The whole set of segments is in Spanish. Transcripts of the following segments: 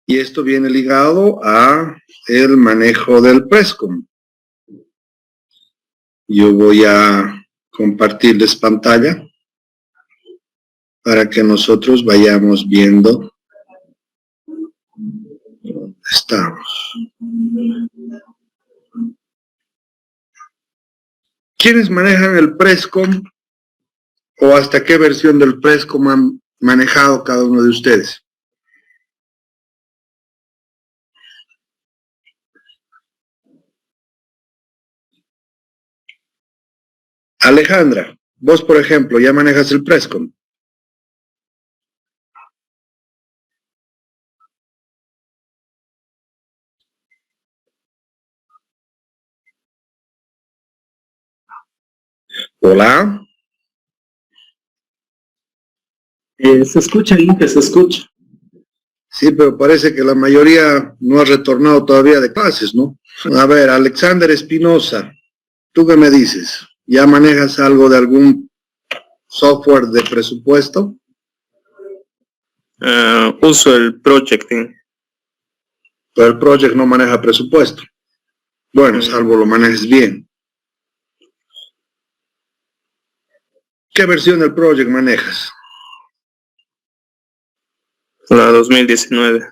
Y esto viene ligado a el manejo del Prescom. Yo voy a compartirles pantalla para que nosotros vayamos viendo dónde estamos. ¿Quiénes manejan el Prescom o hasta qué versión del Prescom han manejado cada uno de ustedes? Alejandra, vos por ejemplo, ¿ya manejas el Prescom? Hola. Se escucha, Inge, se escucha. Sí, pero parece que la mayoría no ha retornado todavía de clases, ¿no? A ver, Alexander Espinosa, ¿tú qué me dices? ¿Ya manejas algo de algún software de presupuesto? Uso el Projecting. Pero el Project no maneja presupuesto. Bueno, salvo lo manejes bien. ¿Qué versión del Project manejas? La 2019.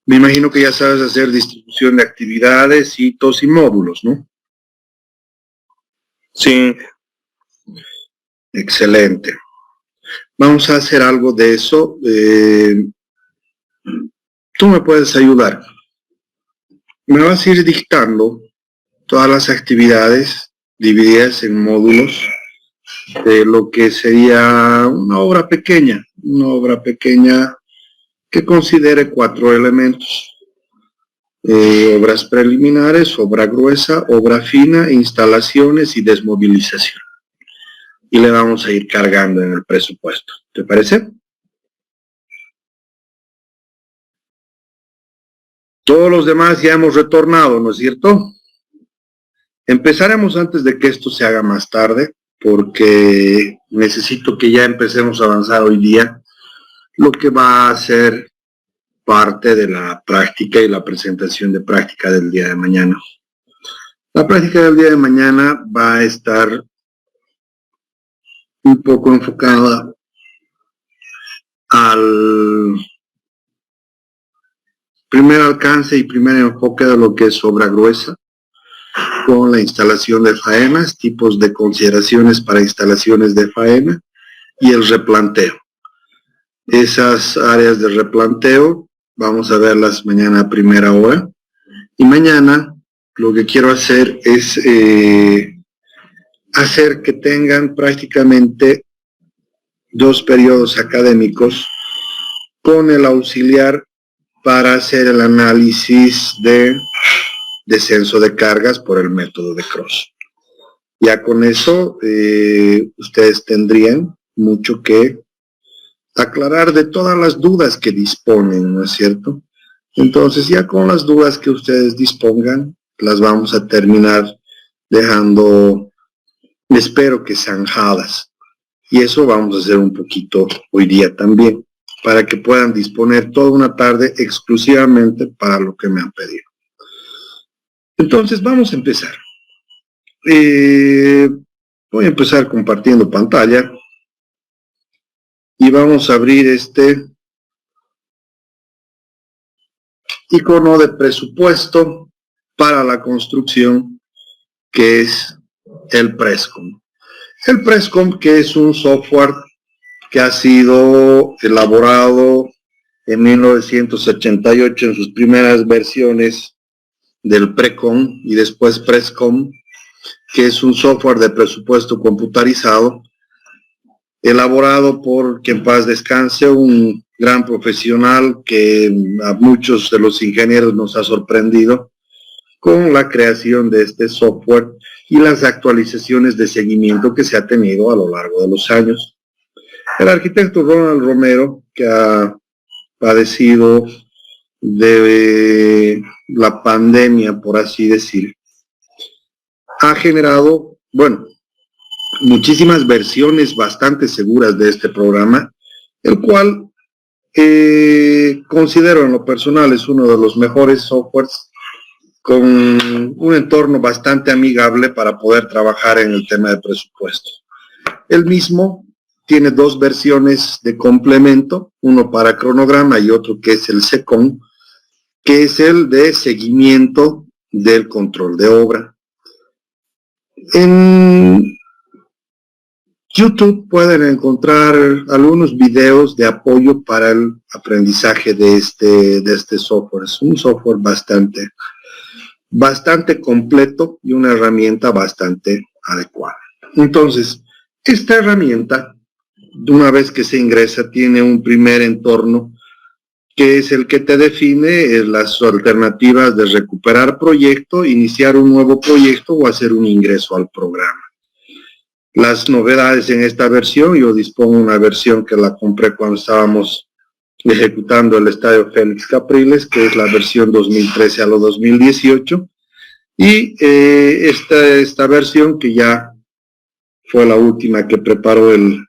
Me imagino que ya sabes hacer distribución de actividades, hitos y módulos, ¿no? Sí. Excelente. Vamos a hacer algo de eso. Tú me puedes ayudar. Me vas a ir dictando todas las actividades divididas en módulos de lo que sería una obra pequeña que considere 4 elementos. Obras preliminares, obra gruesa, obra fina, instalaciones y desmovilización. Y le vamos a ir cargando en el presupuesto. ¿Te parece? Todos los demás ya hemos retornado, ¿no es cierto? Empezaremos antes de que esto se haga más tarde, porque necesito que ya empecemos a avanzar hoy día lo que va a ser parte de la práctica y la presentación de práctica del día de mañana. La práctica del día de mañana va a estar un poco enfocada al primer alcance y primer enfoque de lo que es obra gruesa, con la instalación de faenas, tipos de consideraciones para instalaciones de faena y el replanteo. Esas áreas de replanteo vamos a verlas mañana a primera hora. Y mañana lo que quiero hacer es hacer que tengan prácticamente 2 periodos académicos con el auxiliar para hacer el análisis de descenso de cargas por el método de Cross. Ya con eso ustedes tendrían mucho que aclarar de todas las dudas que disponen, ¿no es cierto? Entonces ya con las dudas que ustedes dispongan, las vamos a terminar dejando, espero que zanjadas. Y eso vamos a hacer un poquito hoy día también, para que puedan disponer toda una tarde exclusivamente para lo que me han pedido. Entonces vamos a empezar. Voy a empezar compartiendo pantalla y vamos a abrir este icono de presupuesto para la construcción, que es el Prescom. El Prescom, que es un software que ha sido elaborado en 1988 en sus primeras versiones del Precom y después Prescom, que es un software de presupuesto computarizado elaborado por, que en paz descanse, un gran profesional que a muchos de los ingenieros nos ha sorprendido con la creación de este software y las actualizaciones de seguimiento que se ha tenido a lo largo de los años. El arquitecto Ronald Romero, que ha padecido de la pandemia, por así decir, ha generado, bueno, muchísimas versiones bastante seguras de este programa, el cual considero en lo personal es uno de los mejores softwares con un entorno bastante amigable para poder trabajar en el tema de presupuesto. El mismo tiene dos versiones de complemento, uno para cronograma y otro que es el SECON, que es el de seguimiento del control de obra. En YouTube pueden encontrar algunos videos de apoyo para el aprendizaje de este software. Es un software bastante completo y una herramienta bastante adecuada. Entonces, esta herramienta, una vez que se ingresa, tiene un primer entorno que es el que te define las alternativas de recuperar proyecto, iniciar un nuevo proyecto o hacer un ingreso al programa. Las novedades en esta versión, yo dispongo de una versión que la compré cuando estábamos ejecutando el Estadio Félix Capriles, que es la versión 2013 a lo 2018, y esta versión que ya fue la última que preparó el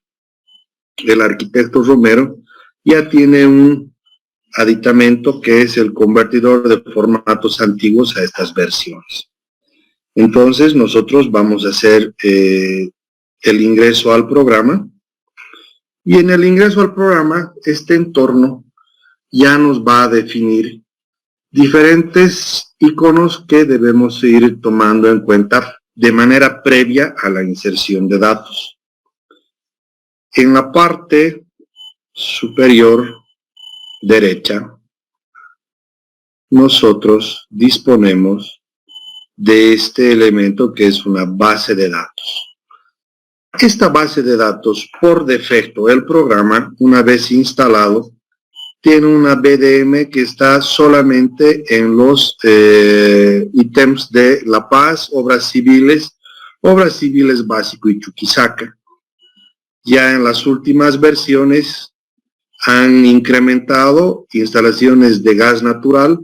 arquitecto Romero, ya tiene un aditamento que es el convertidor de formatos antiguos a estas versiones. Entonces nosotros vamos a hacer el ingreso al programa, y en el ingreso al programa este entorno ya nos va a definir diferentes iconos que debemos ir tomando en cuenta de manera previa a la inserción de datos. En la parte superior derecha, nosotros disponemos de este elemento que es una base de datos. Esta base de datos, por defecto, el programa, una vez instalado, tiene una BDM que está solamente en los ítems de La Paz, obras civiles básico y Chuquisaca. Ya en las últimas versiones han incrementado instalaciones de gas natural,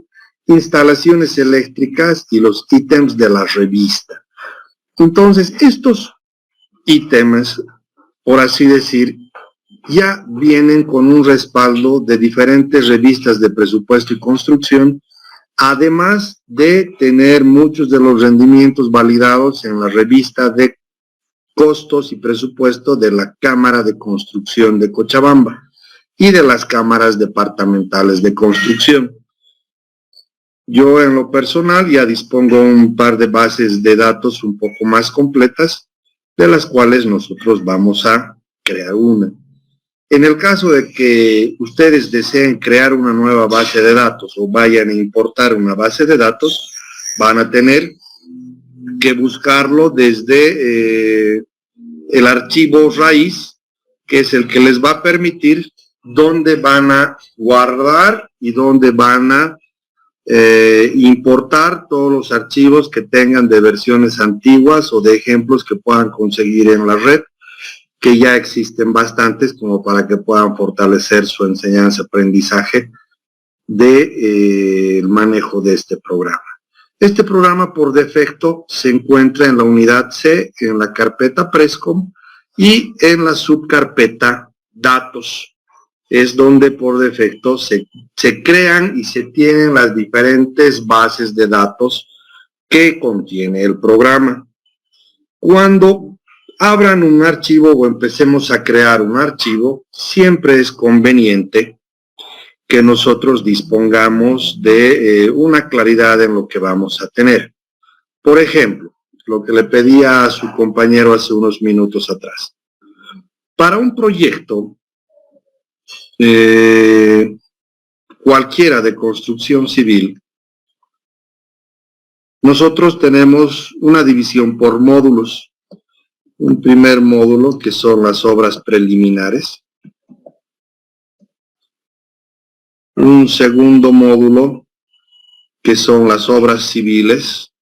instalaciones eléctricas y los ítems de la revista. Entonces, estos ítems, por así decir, ya vienen con un respaldo de diferentes revistas de presupuesto y construcción, además de tener muchos de los rendimientos validados en la revista de costos y presupuesto de la Cámara de Construcción de Cochabamba y de las cámaras departamentales de construcción. Yo en lo personal ya dispongo un par de bases de datos un poco más completas, de las cuales nosotros vamos a crear una. En el caso de que ustedes deseen crear una nueva base de datos o vayan a importar una base de datos, van a tener que buscarlo desde el archivo raíz, que es el que les va a permitir dónde van a guardar y dónde van a importar todos los archivos que tengan de versiones antiguas o de ejemplos que puedan conseguir en la red, que ya existen bastantes como para que puedan fortalecer su enseñanza-aprendizaje del manejo de este programa. Este programa por defecto se encuentra en la unidad C, en la carpeta Prescom y en la subcarpeta Datos. Es donde por defecto se crean y se tienen las diferentes bases de datos que contiene el programa. Cuando abran un archivo o empecemos a crear un archivo, siempre es conveniente que nosotros dispongamos de una claridad en lo que vamos a tener. Por ejemplo, lo que le pedía a su compañero hace unos minutos atrás. Para un proyecto cualquiera de construcción civil, nosotros tenemos una división por módulos. Un primer módulo que son las obras preliminares. Un segundo módulo que son las obras civiles.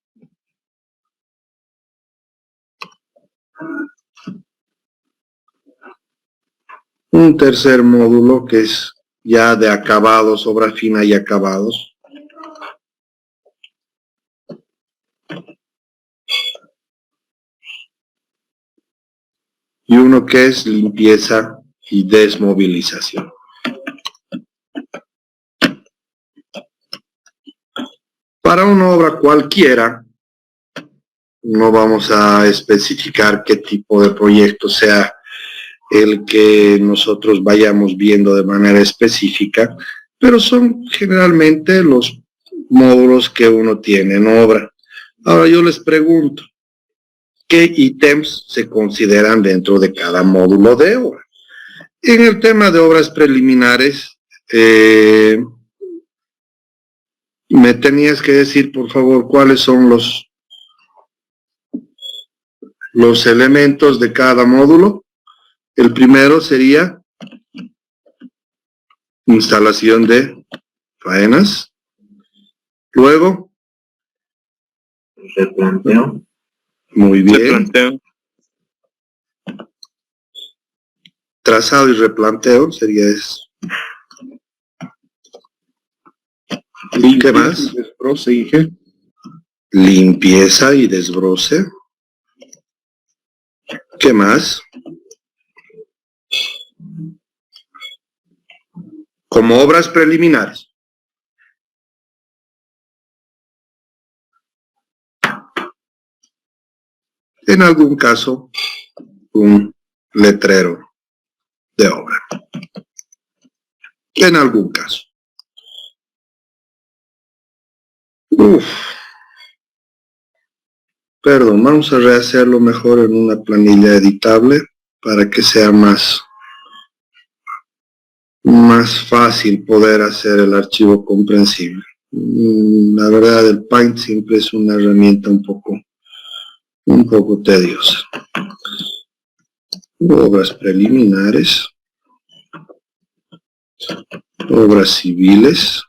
Un tercer módulo que es ya de acabados, obra fina y acabados. Y uno que es limpieza y desmovilización. Para una obra cualquiera, no vamos a especificar qué tipo de proyecto sea el que nosotros vayamos viendo de manera específica, pero son generalmente los módulos que uno tiene en obra. Ahora yo les pregunto, ¿qué ítems se consideran dentro de cada módulo de obra? En el tema de obras preliminares, me tenías que decir, por favor, cuáles son los elementos de cada módulo. El primero sería instalación de faenas. Luego, Replanteo. muy bien, Replanteo. trazado y replanteo sería eso. ¿Qué más? Desbroce, dije. Limpieza y desbroce. ¿Qué más? Como obras preliminares. En algún caso, un letrero de obra. En algún caso. Perdón, vamos a rehacerlo mejor en una planilla editable para que sea más fácil poder hacer el archivo comprensible. La verdad, el Paint siempre es una herramienta un poco tediosa. Obras preliminares, obras civiles,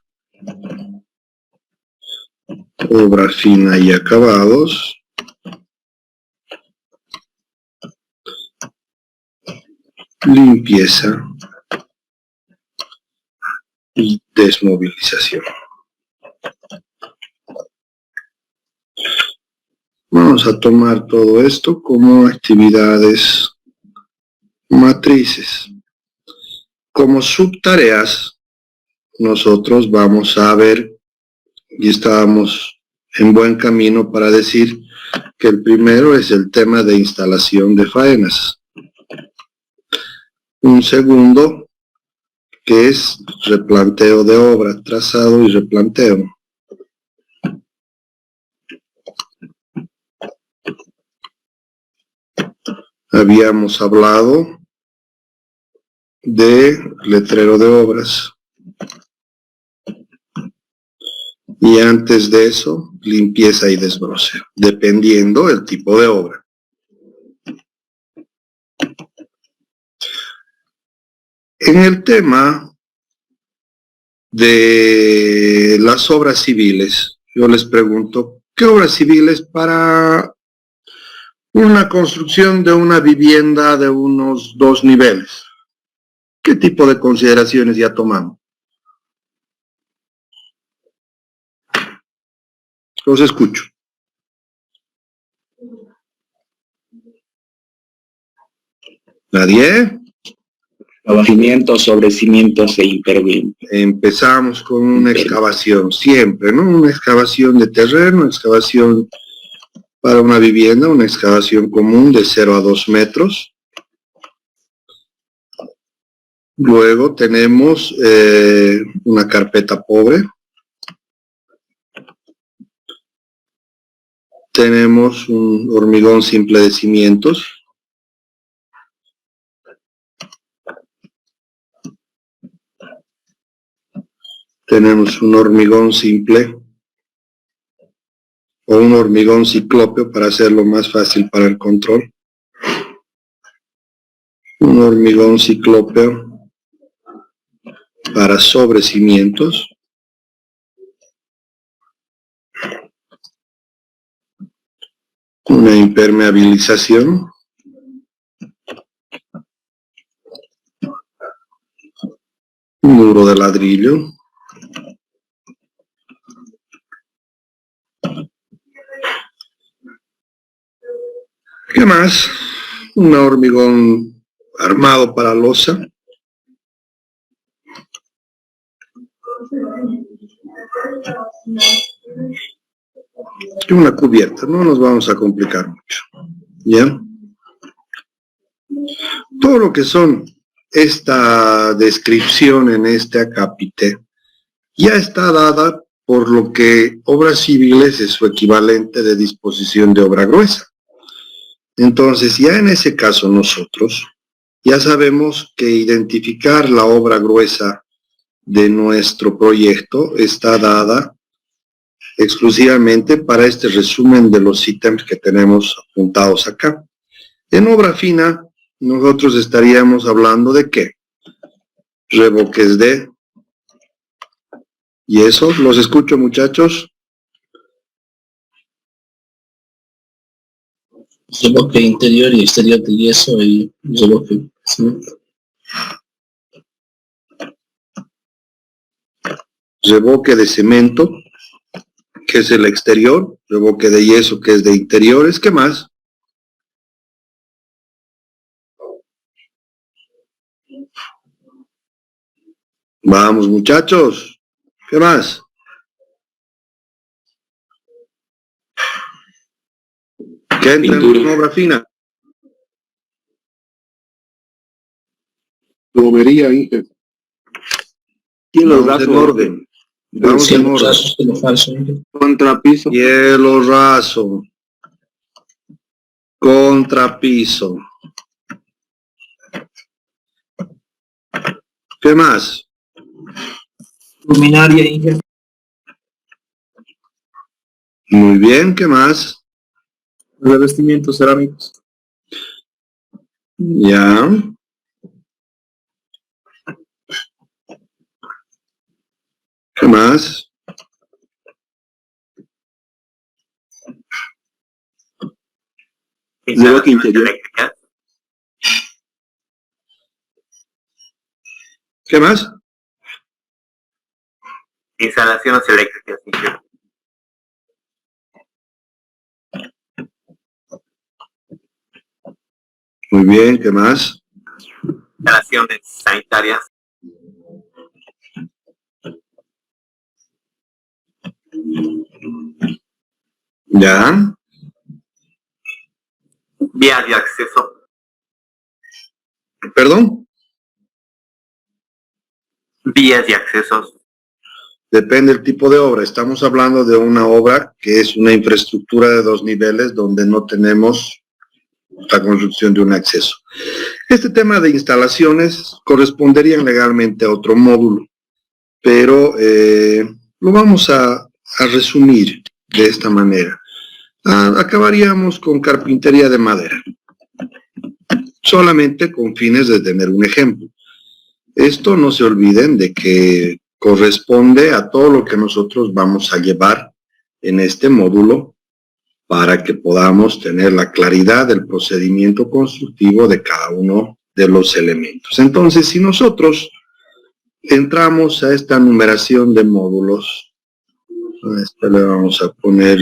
obra fina y acabados, limpieza y desmovilización. Vamos a tomar todo esto como actividades matrices. Como subtareas, nosotros vamos a ver, y estábamos en buen camino para decir que el primero es el tema de instalación de faenas. Un segundo, que es replanteo de obra, trazado y replanteo. Habíamos hablado de letrero de obras. Y antes de eso, limpieza y desbroce, dependiendo del tipo de obra. En el tema de las obras civiles, yo les pregunto, ¿qué obras civiles para una construcción de una vivienda de unos 2 niveles? ¿Qué tipo de consideraciones ya tomamos? Los escucho. ¿Nadie? Cimientos sobre cimientos e impermeabilidad. Empezamos con una excavación, siempre, ¿no? Una excavación de terreno, excavación para una vivienda, una excavación común de 0 a 2 metros. Luego tenemos una carpeta pobre. Tenemos un hormigón simple de cimientos. Tenemos un hormigón simple o un hormigón ciclópeo para hacerlo más fácil para el control. Un hormigón ciclópeo para sobrecimientos. Una impermeabilización. Un muro de ladrillo. ¿Qué más? Un hormigón armado para losa. Una cubierta, no nos vamos a complicar mucho. ¿Ya? Todo lo que son esta descripción en este acápite ya está dada por lo que obras civiles es su equivalente de disposición de obra gruesa. Entonces, ya en ese caso nosotros ya sabemos que identificar la obra gruesa de nuestro proyecto está dada exclusivamente para este resumen de los ítems que tenemos apuntados acá. En obra fina, nosotros estaríamos hablando de ¿qué? Revoques de... ¿Y eso? ¿Los escucho, muchachos? Revoque interior y exterior de yeso y revoque de cemento. Revoque de cemento, que es el exterior. Revoque de yeso, que es de interiores. ¿Qué más? Vamos, muchachos. ¿Qué más? ¿Qué entra en obra fina? Plomería, Inge. Vamos en orden. Vamos en orden. Contrapiso. Hielo raso. Contrapiso. ¿Qué más? Luminaria, Inge. Muy bien, ¿qué más? Revestimientos cerámicos. Ya. ¿Qué más? Revoque interior. ¿Qué más? Instalaciones eléctricas. Muy bien, ¿qué más? Instalaciones sanitarias. Ya. Vías de acceso. ¿Perdón? Vías de accesos. Depende del tipo de obra. Estamos hablando de una obra que es una infraestructura de 2 niveles donde no tenemos la construcción de un acceso. Este tema de instalaciones corresponderían legalmente a otro módulo, pero lo vamos a resumir de esta manera. Acabaríamos con carpintería de madera, solamente con fines de tener un ejemplo. Esto no se olviden de que corresponde a todo lo que nosotros vamos a llevar en este módulo para que podamos tener la claridad del procedimiento constructivo de cada uno de los elementos. Entonces, si nosotros entramos a esta numeración de módulos, a este le vamos a poner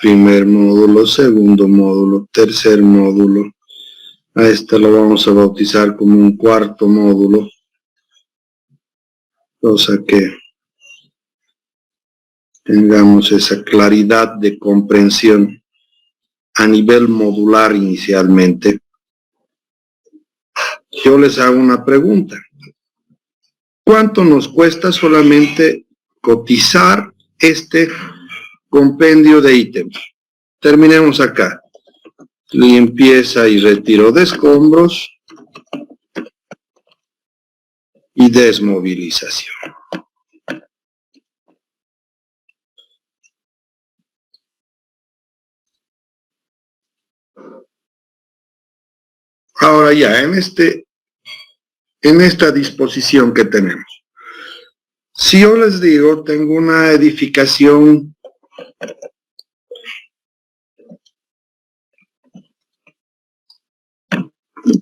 primer módulo, segundo módulo, tercer módulo, a este lo vamos a bautizar como un cuarto módulo, cosa que tengamos esa claridad de comprensión a nivel modular inicialmente. Yo les hago una pregunta. ¿Cuánto nos cuesta solamente cotizar este compendio de ítems? Terminemos acá. Limpieza y retiro de escombros y desmovilización. Ahora ya, en esta disposición que tenemos, si yo les digo, tengo una edificación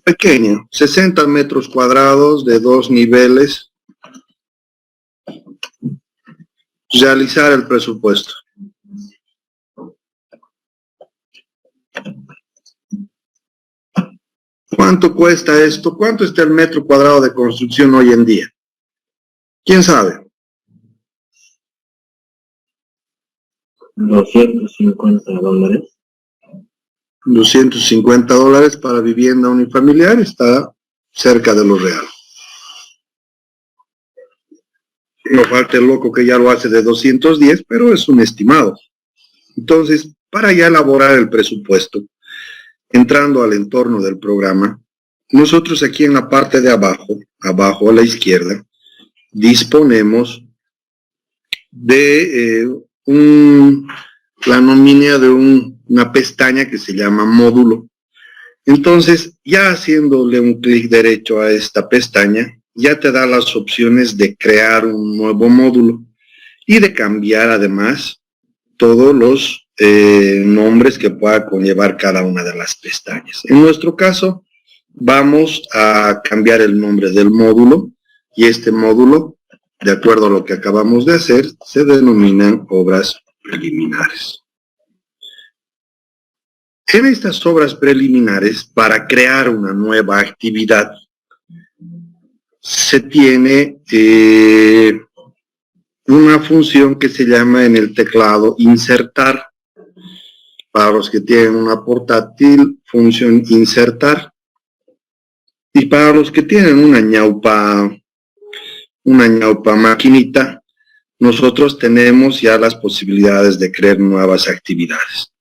pequeña, 60 metros cuadrados de 2 niveles, realizar el presupuesto. ¿Cuánto cuesta esto? ¿Cuánto está el metro cuadrado de construcción hoy en día? ¿Quién sabe? $250. $250 para vivienda unifamiliar, está cerca de lo real. No falta el loco que ya lo hace de 210, pero es un estimado. Entonces, para ya elaborar el presupuesto, entrando al entorno del programa, nosotros aquí en la parte de abajo a la izquierda, disponemos de la nómina de una pestaña que se llama módulo. Entonces, ya haciéndole un clic derecho a esta pestaña, ya te da las opciones de crear un nuevo módulo y de cambiar además todos los nombres que pueda conllevar cada una de las pestañas. En nuestro caso, vamos a cambiar el nombre del módulo y este módulo, de acuerdo a lo que acabamos de hacer, se denominan obras preliminares. En estas obras preliminares, para crear una nueva actividad, se tiene una función que se llama en el teclado insertar. Para los que tienen una portátil, función insertar. Y para los que tienen una ñaupa maquinita, nosotros tenemos ya las posibilidades de crear nuevas actividades.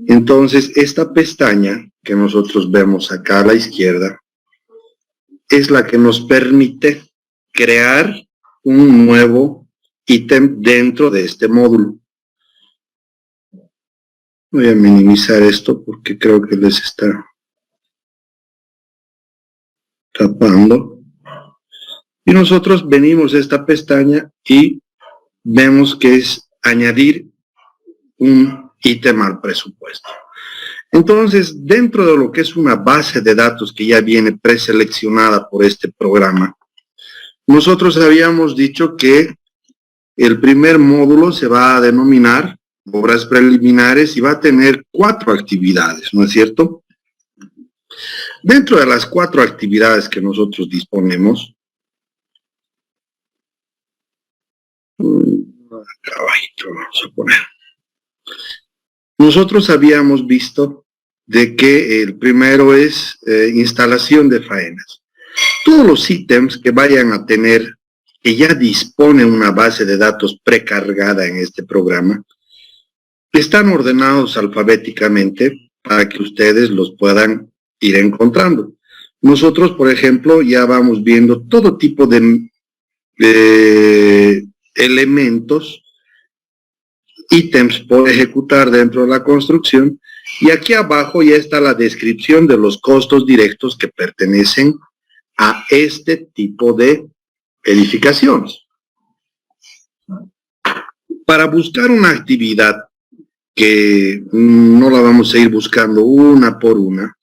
Entonces, esta pestaña que nosotros vemos acá a la izquierda es la que nos permite crear un nuevo ítem dentro de este módulo. Voy a minimizar esto porque creo que les está tapando. Y nosotros venimos a esta pestaña y vemos que es añadir un ítem al presupuesto. Entonces, dentro de lo que es una base de datos que ya viene preseleccionada por este programa, nosotros habíamos dicho que el primer módulo se va a denominar obras preliminares y va a tener 4 actividades, ¿no es cierto? Dentro de las 4 actividades que nosotros disponemos, trabajito vamos a poner. Nosotros habíamos visto de que el primero es instalación de faenas. Todos los ítems que vayan a tener, que ya dispone una base de datos precargada en este programa, están ordenados alfabéticamente para que ustedes los puedan ir encontrando. Nosotros, por ejemplo, ya vamos viendo todo tipo de elementos, ítems por ejecutar dentro de la construcción, y aquí abajo ya está la descripción de los costos directos que pertenecen a este tipo de edificaciones. Para buscar una actividad que no la vamos a ir buscando una por una,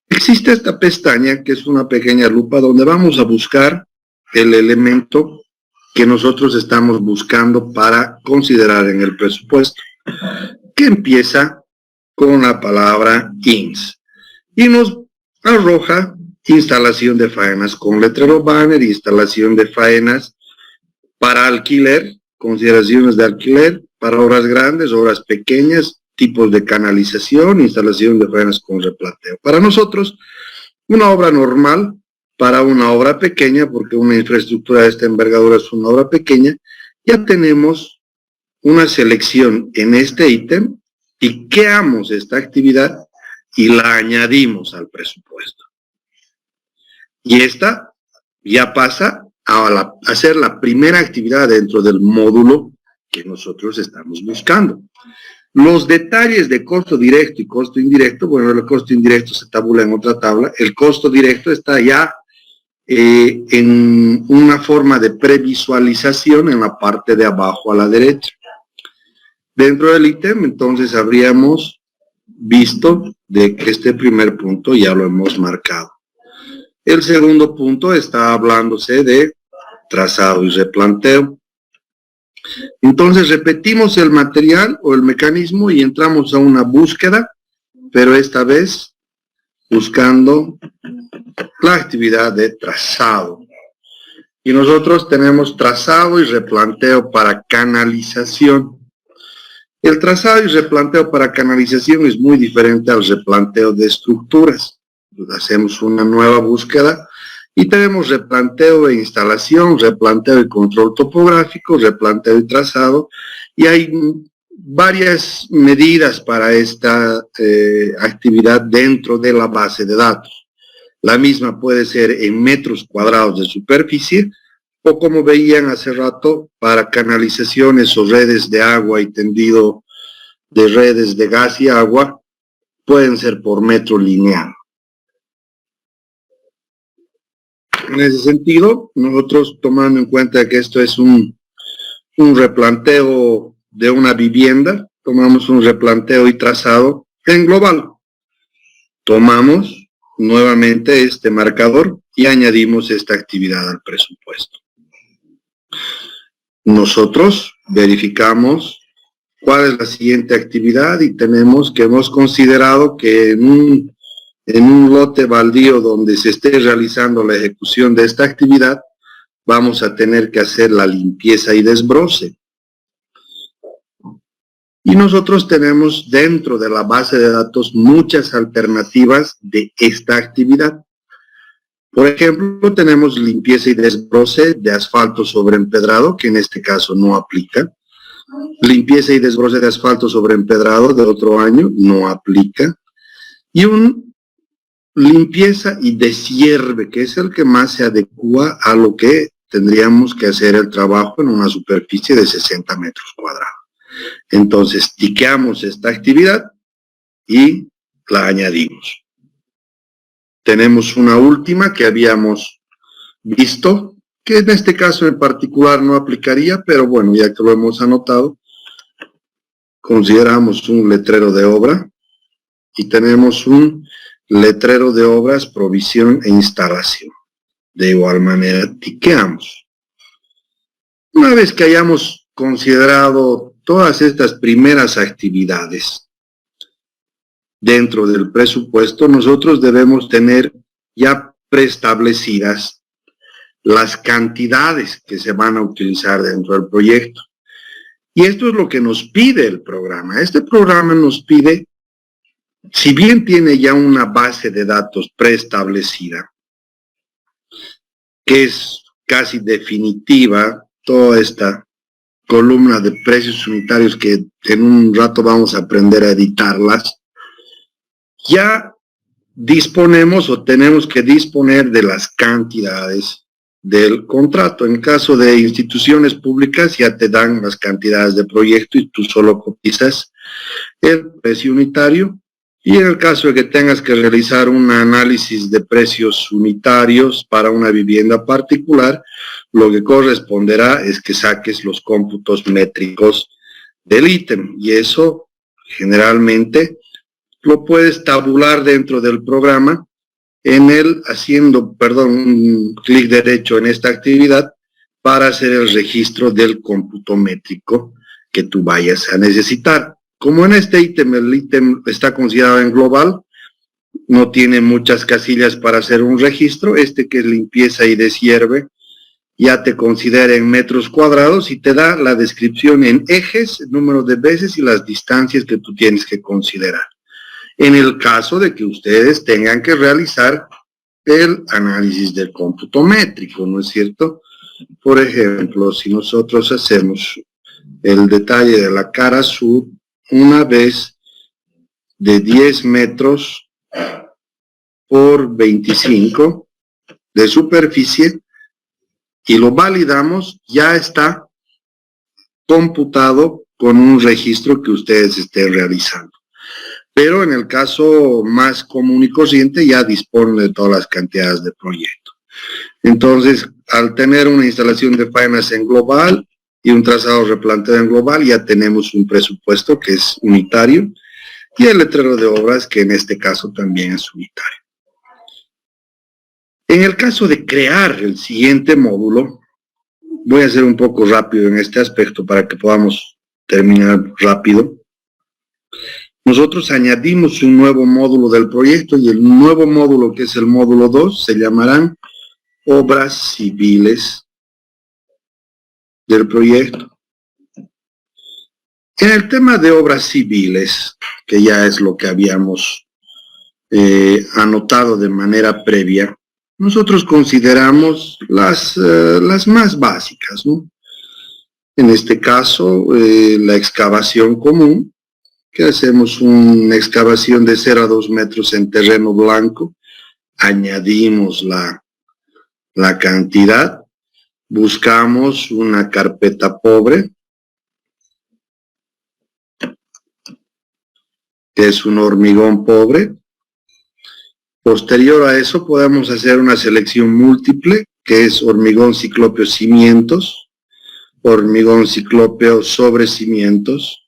existe esta pestaña que es una pequeña lupa donde vamos a buscar el elemento que nosotros estamos buscando para considerar en el presupuesto, que empieza con la palabra INS y nos arroja instalación de faenas con letrero banner, instalación de faenas para alquiler, consideraciones de alquiler, para obras grandes, obras pequeñas, tipos de canalización, instalación de faenas con replanteo. Para nosotros, una obra normal, para una obra pequeña, porque una infraestructura de esta envergadura es una obra pequeña, ya tenemos una selección en este ítem y creamos esta actividad y la añadimos al presupuesto. Y esta ya pasa a ser la primera actividad dentro del módulo que nosotros estamos buscando. Los detalles de costo directo y costo indirecto, bueno, el costo indirecto se tabula en otra tabla, el costo directo está ya en una forma de previsualización en la parte de abajo a la derecha. Dentro del ítem, entonces, habríamos visto de que este primer punto ya lo hemos marcado. El segundo punto está hablándose de trazado y replanteo. Entonces, repetimos el material o el mecanismo y entramos a una búsqueda, pero esta vez buscando la actividad de trazado. Y nosotros tenemos trazado y replanteo para canalización. El trazado y replanteo para canalización es muy diferente al replanteo de estructuras. Hacemos una nueva búsqueda y tenemos replanteo e instalación, replanteo y control topográfico, replanteo y trazado, y hay varias medidas para esta actividad dentro de la base de datos. La misma puede ser en metros cuadrados de superficie, o como veían hace rato, para canalizaciones o redes de agua y tendido de redes de gas y agua, pueden ser por metro lineal. En ese sentido, nosotros, tomando en cuenta que esto es un replanteo de una vivienda, tomamos un replanteo y trazado en global. Tomamos nuevamente este marcador y añadimos esta actividad al presupuesto. Nosotros verificamos cuál es la siguiente actividad y tenemos que hemos considerado que en un lote baldío donde se esté realizando la ejecución de esta actividad, vamos a tener que hacer la limpieza y desbroce. Y nosotros tenemos dentro de la base de datos muchas alternativas de esta actividad. Por ejemplo, tenemos limpieza y desbroce de asfalto sobre empedrado, que en este caso no aplica. Limpieza y desbroce de asfalto sobre empedrado de otro año no aplica. Y limpieza y deshierve, que es el que más se adecua a lo que tendríamos que hacer el trabajo en una superficie de 60 metros cuadrados. Entonces, tiqueamos esta actividad y la añadimos. Tenemos una última que habíamos visto, que en este caso en particular no aplicaría, pero bueno, ya que lo hemos anotado, consideramos un letrero de obra y tenemos un letrero de obras, provisión e instalación. De igual manera, tiqueamos. Una vez que hayamos considerado todas estas primeras actividades dentro del presupuesto, nosotros debemos tener ya preestablecidas las cantidades que se van a utilizar dentro del proyecto. Y esto es lo que nos pide el programa. Este programa nos pide, si bien tiene ya una base de datos preestablecida, que es casi definitiva, toda esta columna de precios unitarios que en un rato vamos a aprender a editarlas, ya disponemos o tenemos que disponer de las cantidades del contrato. En caso de instituciones públicas ya te dan las cantidades de proyecto y tú solo cotizas el precio unitario. Y en el caso de que tengas que realizar un análisis de precios unitarios para una vivienda particular, lo que corresponderá es que saques los cómputos métricos del ítem. Y eso generalmente lo puedes tabular dentro del programa haciendo un clic derecho en esta actividad para hacer el registro del cómputo métrico que tú vayas a necesitar. Como en este ítem, el ítem está considerado en global, no tiene muchas casillas para hacer un registro, que es limpieza y deshierve, ya te considera en metros cuadrados y te da la descripción en ejes, número de veces y las distancias que tú tienes que considerar. En el caso de que ustedes tengan que realizar el análisis del cómputo métrico, ¿no es cierto? Por ejemplo, si nosotros hacemos el detalle de la cara sur, una vez de 10 metros por 25 de superficie y lo validamos, ya está computado con un registro que ustedes estén realizando. Pero en el caso más común y corriente ya dispone de todas las cantidades de proyecto. Entonces, al tener una instalación de faenas en global y un trazado replanteado en global, ya tenemos un presupuesto que es unitario y el letrero de obras que en este caso también es unitario. En el caso de crear el siguiente módulo, voy a ser un poco rápido en este aspecto para que podamos terminar rápido. Nosotros añadimos un nuevo módulo del proyecto y el nuevo módulo, que es el módulo 2, se llamarán obras civiles del proyecto. En el tema de obras civiles, que ya es lo que habíamos anotado de manera previa, nosotros consideramos las más básicas, ¿no? En este caso, la excavación común, que hacemos una excavación de 0 a 2 metros en terreno blanco, añadimos la cantidad, buscamos una carpeta pobre, que es un hormigón pobre. Posterior a eso podemos hacer una selección múltiple, que es hormigón ciclópeo cimientos, hormigón ciclópeo sobre cimientos,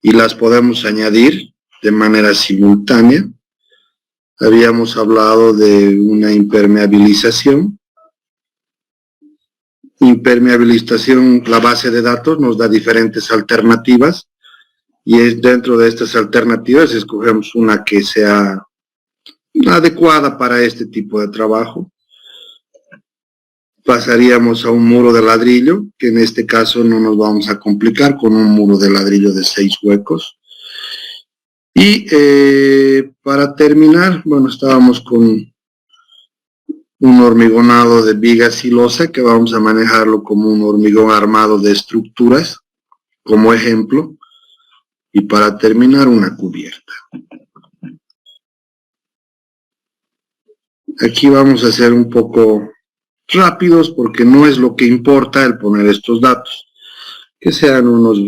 y las podemos añadir de manera simultánea. Habíamos hablado de una impermeabilización. Impermeabilización, la base de datos nos da diferentes alternativas, y es dentro de estas alternativas escogemos una que sea adecuada para este tipo de trabajo. Pasaríamos a un muro de ladrillo, que en este caso no nos vamos a complicar con un muro de ladrillo de 6 huecos. Y para terminar, bueno, estábamos con un hormigonado de viga silosa, que vamos a manejarlo como un hormigón armado de estructuras, como ejemplo. Y para terminar, una cubierta. Aquí vamos a ser un poco rápidos porque no es lo que importa el poner estos datos. Que sean unos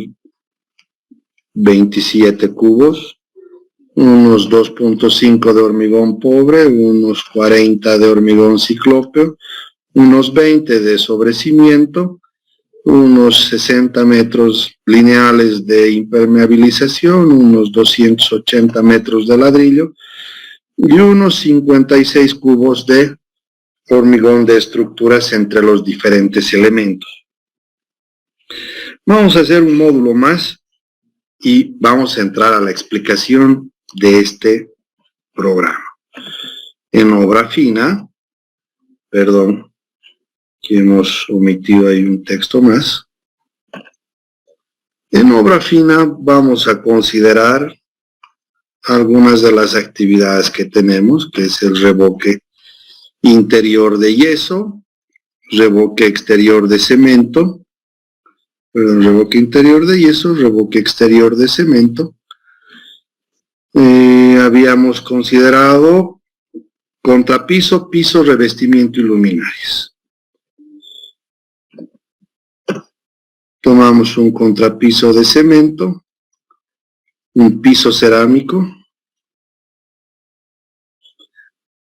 27 cubos, unos 2.5 de hormigón pobre, unos 40 de hormigón ciclópeo, unos 20 de sobrecimiento, unos 60 metros lineales de impermeabilización, unos 280 metros de ladrillo y unos 56 cubos de hormigón de estructuras entre los diferentes elementos. Vamos a hacer un módulo más y vamos a entrar a la explicación de este programa. En obra fina, perdón, que hemos omitido ahí un texto más. En obra fina vamos a considerar algunas de las actividades que tenemos, que es el revoque interior de yeso, revoque exterior de cemento, revoque interior de yeso, revoque exterior de cemento. Habíamos considerado contrapiso, piso, revestimiento y luminarias. Tomamos un contrapiso de cemento, un piso cerámico,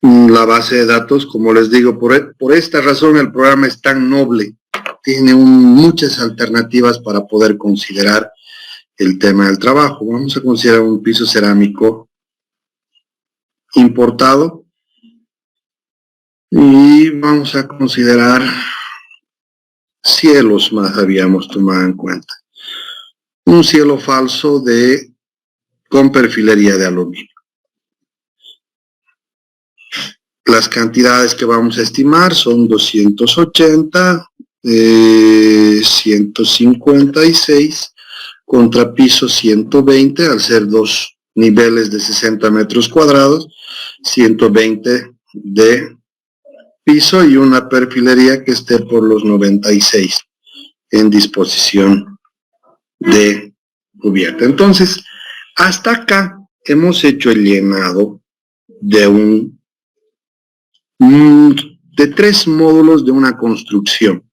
la base de datos, como les digo, por esta razón el programa es tan noble, tiene muchas alternativas para poder considerar el tema del trabajo. Vamos a considerar un piso cerámico importado y vamos a considerar cielos más habíamos tomado en cuenta. Un cielo falso con perfilería de aluminio. Las cantidades que vamos a estimar son 280, 156, contrapiso 120, al ser 2 niveles de 60 metros cuadrados, 120 de piso y una perfilería que esté por los 96 en disposición de cubierta. Entonces, hasta acá hemos hecho el llenado de de 3 módulos de una construcción.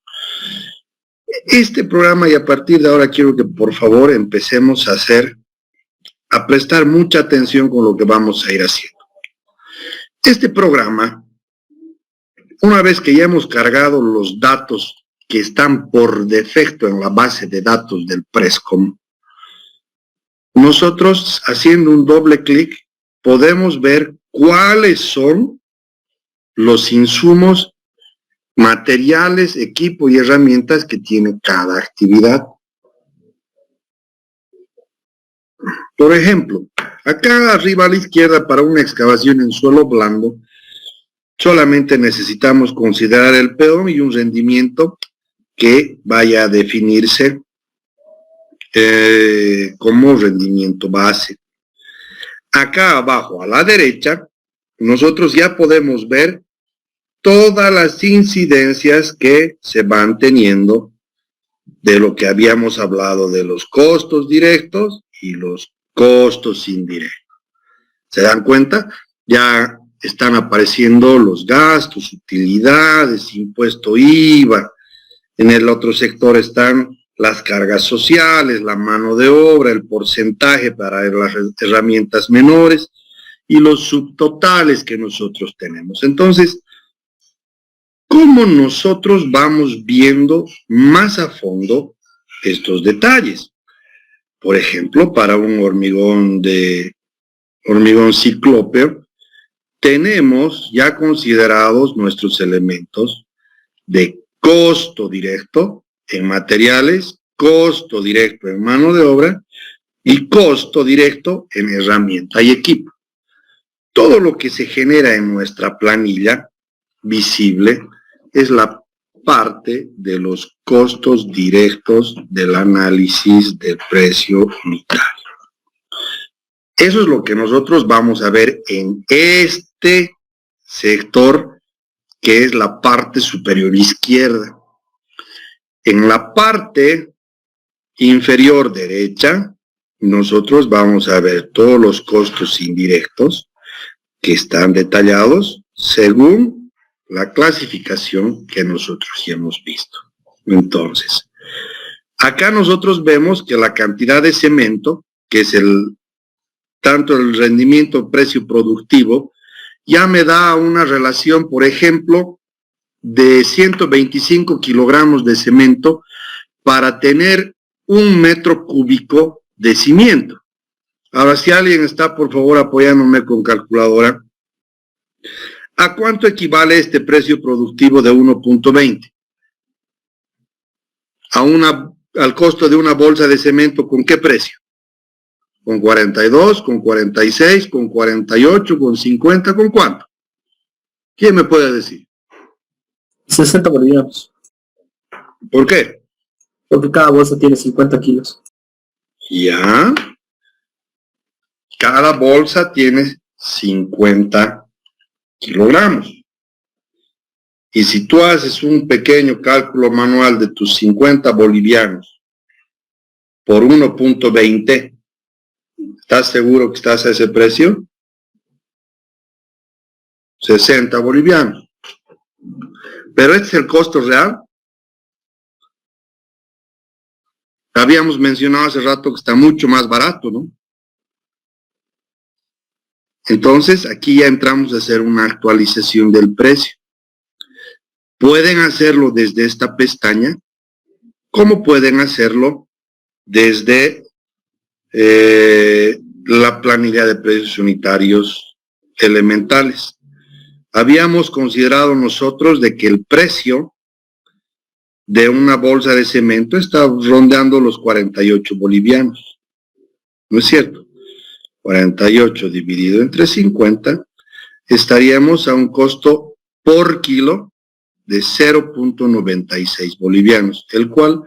Este programa, y a partir de ahora quiero que por favor empecemos a prestar mucha atención con lo que vamos a ir haciendo. Este programa, una vez que ya hemos cargado los datos que están por defecto en la base de datos del Prescom, nosotros haciendo un doble clic podemos ver cuáles son los insumos, materiales, equipo y herramientas que tiene cada actividad. Por ejemplo, acá arriba a la izquierda, para una excavación en suelo blando, solamente necesitamos considerar el peón y un rendimiento que vaya a definirse como rendimiento base. Acá abajo a la derecha, nosotros ya podemos ver todas las incidencias que se van teniendo de lo que habíamos hablado de los costos directos y los costos indirectos. ¿Se dan cuenta? Ya están apareciendo los gastos, utilidades, impuesto IVA. En el otro sector están las cargas sociales, la mano de obra, el porcentaje para las herramientas menores y los subtotales que nosotros tenemos. Entonces, ¿cómo nosotros vamos viendo más a fondo estos detalles? Por ejemplo, para un hormigón ciclópeo, tenemos ya considerados nuestros elementos de costo directo en materiales, costo directo en mano de obra y costo directo en herramienta y equipo. Todo lo que se genera en nuestra planilla visible es la parte de los costos directos del análisis del precio unitario. Eso es lo que nosotros vamos a ver en este sector, que es la parte superior izquierda. En la parte inferior derecha, nosotros vamos a ver todos los costos indirectos que están detallados según la clasificación que nosotros ya hemos visto. Entonces, acá nosotros vemos que la cantidad de cemento, que es tanto el rendimiento precio productivo, ya me da una relación, por ejemplo, de 125 kilogramos de cemento para tener 1 metro cúbico de cimiento. Ahora, si alguien está, por favor, apoyándome con calculadora, ¿a cuánto equivale este precio productivo de 1.20? Al costo de una bolsa de cemento, ¿con qué precio? ¿Con 42, con 46, con 48, con 50, con cuánto? ¿Quién me puede decir? 60 bolivianos. ¿Por qué? Porque cada bolsa tiene 50 kilos. Ya. Cada bolsa tiene 50 kilogramos. Y si tú haces un pequeño cálculo manual de tus 50 bolivianos por 1.20, ¿estás seguro que estás a ese precio? 60 bolivianos. Pero este es el costo real. Habíamos mencionado hace rato que está mucho más barato, ¿no? Entonces, aquí ya entramos a hacer una actualización del precio. Pueden hacerlo desde esta pestaña, como pueden hacerlo desde la planilla de precios unitarios elementales. Habíamos considerado nosotros de que el precio de una bolsa de cemento está rondando los 48 bolivianos. ¿No es cierto? 48 dividido entre 50, estaríamos a un costo por kilo de 0.96 bolivianos, el cual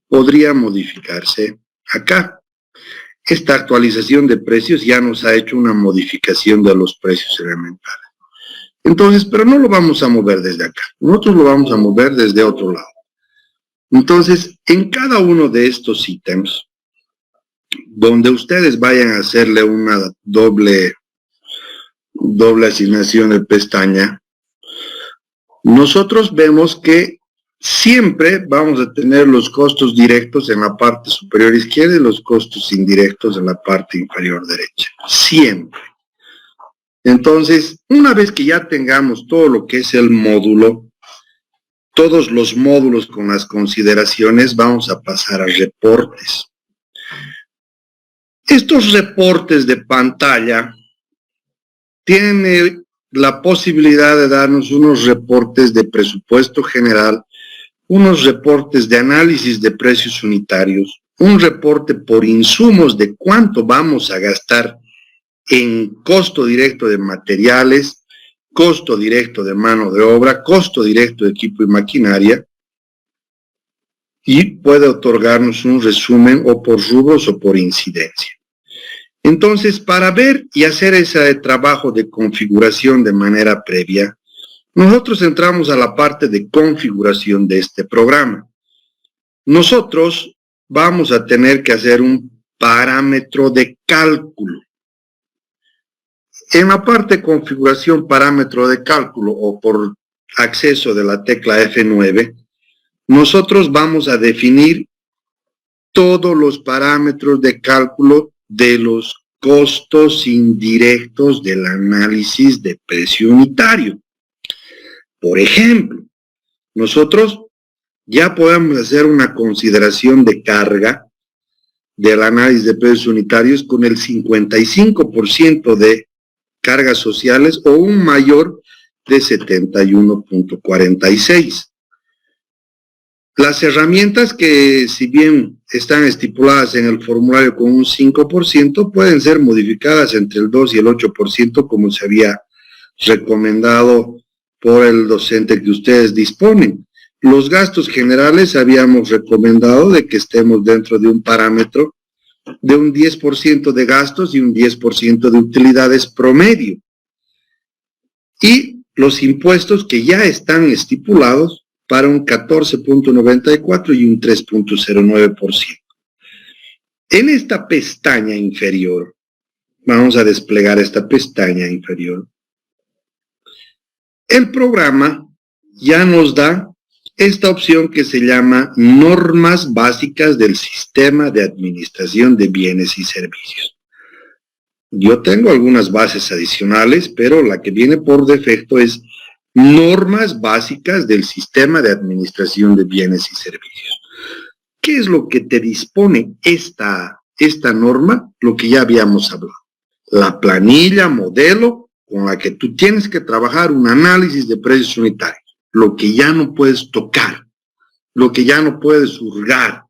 podría modificarse acá. Esta actualización de precios ya nos ha hecho una modificación de los precios elementales. Entonces, pero no lo vamos a mover desde acá, nosotros lo vamos a mover desde otro lado. Entonces, en cada uno de estos ítems, donde ustedes vayan a hacerle una doble asignación de pestaña, nosotros vemos que siempre vamos a tener los costos directos en la parte superior izquierda y los costos indirectos en la parte inferior derecha. Siempre. Entonces, una vez que ya tengamos todo lo que es el módulo, todos los módulos con las consideraciones, vamos a pasar a reportes. Estos reportes de pantalla tienen la posibilidad de darnos unos reportes de presupuesto general, unos reportes de análisis de precios unitarios, un reporte por insumos de cuánto vamos a gastar en costo directo de materiales, costo directo de mano de obra, costo directo de equipo y maquinaria, y puede otorgarnos un resumen o por rubros o por incidencia. Entonces, para ver y hacer ese trabajo de configuración de manera previa, nosotros entramos a la parte de configuración de este programa. Nosotros vamos a tener que hacer un parámetro de cálculo. En la parte de configuración parámetro de cálculo o por acceso de la tecla F9, nosotros vamos a definir todos los parámetros de cálculo de los costos indirectos del análisis de precio unitario. Por ejemplo, nosotros ya podemos hacer una consideración de carga del análisis de precios unitarios con el 55% de cargas sociales o un mayor de 71.46. Las herramientas que, si bien están estipuladas en el formulario con un 5%, pueden ser modificadas entre el 2 y el 8%, como se había recomendado por el docente que ustedes disponen. Los gastos generales habíamos recomendado de que estemos dentro de un parámetro de un 10% de gastos y un 10% de utilidades promedio. Y los impuestos que ya están estipulados para un 14.94 y un 3.09%. En esta pestaña inferior, vamos a desplegar esta pestaña inferior, el programa ya nos da esta opción que se llama normas básicas del sistema de administración de bienes y servicios. Yo tengo algunas bases adicionales, pero la que viene por defecto es normas básicas del sistema de administración de bienes y servicios. ¿Qué es lo que te dispone esta norma? Lo que ya habíamos hablado. La planilla, modelo, con la que tú tienes que trabajar un análisis de precios unitarios. Lo que ya no puedes tocar, lo que ya no puedes hurgar.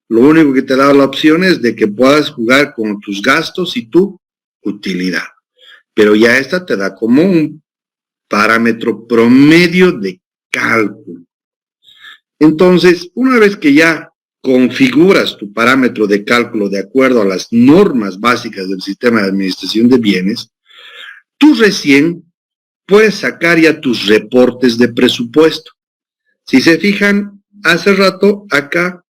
Lo único que te da la opción es de que puedas jugar con tus gastos y tu utilidad. Pero ya esta te da como un parámetro promedio de cálculo. Entonces, una vez que ya configuras tu parámetro de cálculo de acuerdo a las normas básicas del sistema de administración de bienes, tú recién puedes sacar ya tus reportes de presupuesto. Si se fijan, hace rato acá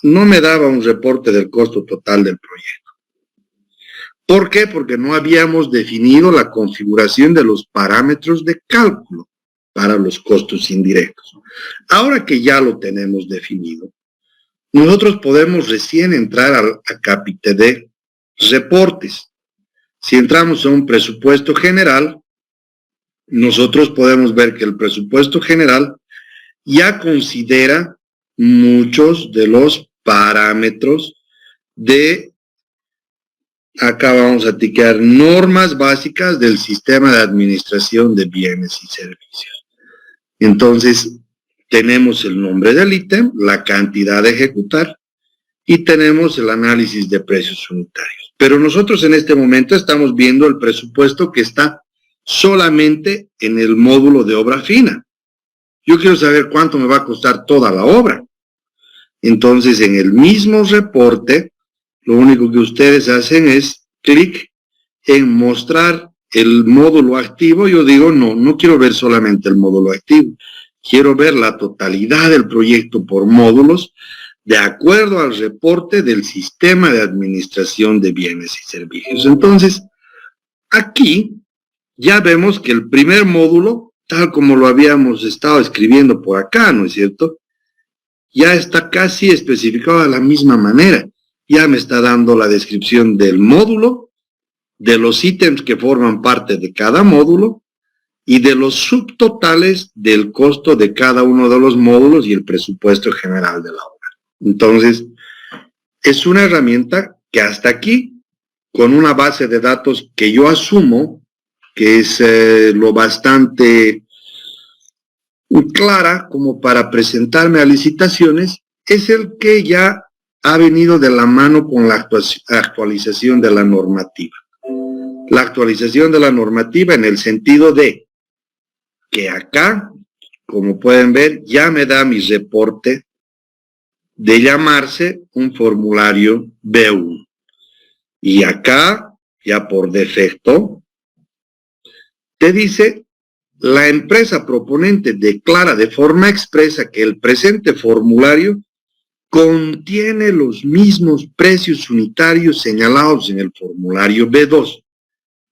no me daba un reporte del costo total del proyecto. ¿Por qué? Porque no habíamos definido la configuración de los parámetros de cálculo para los costos indirectos. Ahora que ya lo tenemos definido, nosotros podemos recién entrar a capítulo de reportes. Si entramos a un presupuesto general, nosotros podemos ver que el presupuesto general ya considera muchos de los parámetros de, acá vamos a tiquear, normas básicas del sistema de administración de bienes y servicios. Entonces, tenemos el nombre del ítem, la cantidad de ejecutar y tenemos el análisis de precios unitarios. Pero nosotros en este momento estamos viendo el presupuesto que está solamente en el módulo de obra fina. Yo quiero saber cuánto me va a costar toda la obra. Entonces, en el mismo reporte, lo único que ustedes hacen es clic en mostrar el módulo activo. Yo digo, no quiero ver solamente el módulo activo. Quiero ver la totalidad del proyecto por módulos de acuerdo al reporte del sistema de administración de bienes y servicios. Entonces, aquí ya vemos que el primer módulo, tal como lo habíamos estado escribiendo por acá, ¿no es cierto?, ya está casi especificado de la misma manera. Ya me está dando la descripción del módulo, de los ítems que forman parte de cada módulo y de los subtotales del costo de cada uno de los módulos y el presupuesto general de la obra. Entonces, es una herramienta que hasta aquí, con una base de datos que yo asumo que es lo bastante clara como para presentarme a licitaciones, es el que ya ha venido de la mano con la actualización de la normativa. La actualización de la normativa en el sentido de que acá, como pueden ver, ya me da mi reporte de llamarse un formulario B1. Y acá, ya por defecto, te dice: la empresa proponente declara de forma expresa que el presente formulario contiene los mismos precios unitarios señalados en el formulario B2.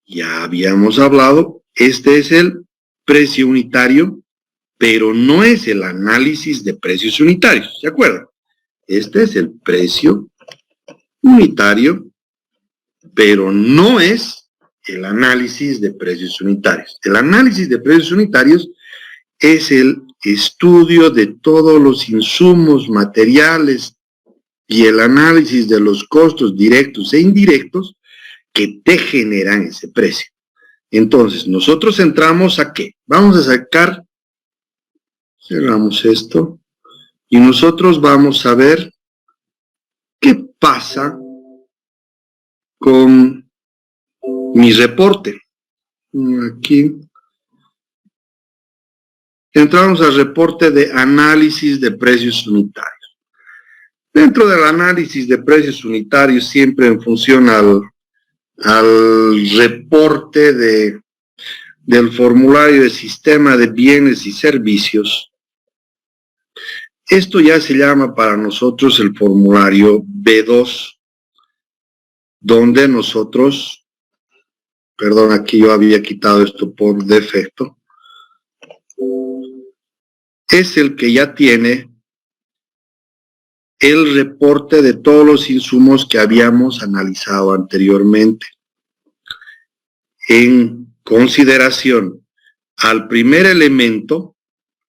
Ya habíamos hablado, este es el precio unitario, pero no es el análisis de precios unitarios, ¿de acuerdo? Este es el precio unitario, pero no es el análisis de precios unitarios. El análisis de precios unitarios es el estudio de todos los insumos materiales y el análisis de los costos directos e indirectos que te generan ese precio. Entonces, nosotros entramos a ¿qué? Vamos a sacar, cerramos esto, y nosotros vamos a ver qué pasa con mi reporte. Aquí entramos al reporte de análisis de precios unitarios. Dentro del análisis de precios unitarios, siempre en función al reporte del formulario de sistema de bienes y servicios, esto ya se llama para nosotros el formulario B2, donde nosotros, perdón, aquí yo había quitado esto por defecto, es el que ya tiene el reporte de todos los insumos que habíamos analizado anteriormente. En consideración al primer elemento,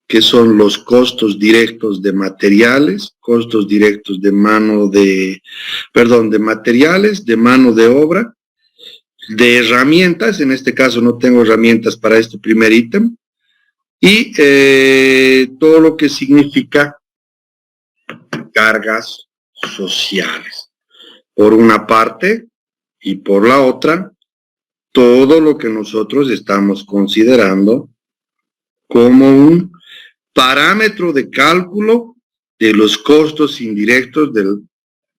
que son los costos directos de materiales, costos directos de de materiales, de mano de obra, de herramientas, en este caso no tengo herramientas para este primer ítem, y todo lo que significa cargas sociales. Por una parte, y por la otra, todo lo que nosotros estamos considerando como un parámetro de cálculo de los costos indirectos del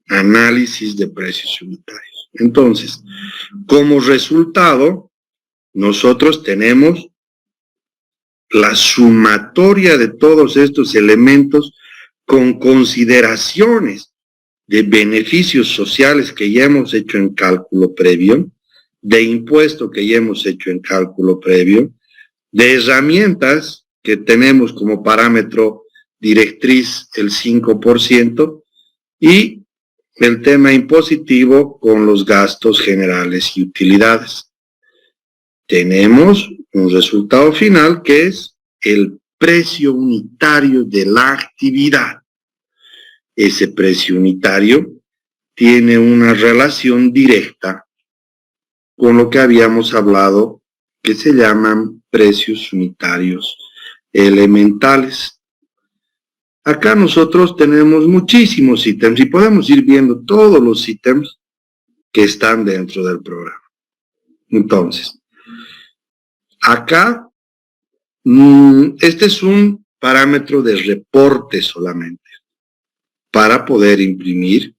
análisis de precios unitarios. Entonces, como resultado, nosotros tenemos la sumatoria de todos estos elementos con consideraciones de beneficios sociales que ya hemos hecho en cálculo previo, de impuesto que ya hemos hecho en cálculo previo, de herramientas que tenemos como parámetro directriz el 5%, y el tema impositivo con los gastos generales y utilidades. Tenemos un resultado final que es el precio unitario de la actividad. Ese precio unitario tiene una relación directa con lo que habíamos hablado, que se llaman precios unitarios elementales. Acá nosotros tenemos muchísimos ítems y podemos ir viendo todos los ítems que están dentro del programa. Entonces, acá, este es un parámetro de reporte solamente, para poder imprimir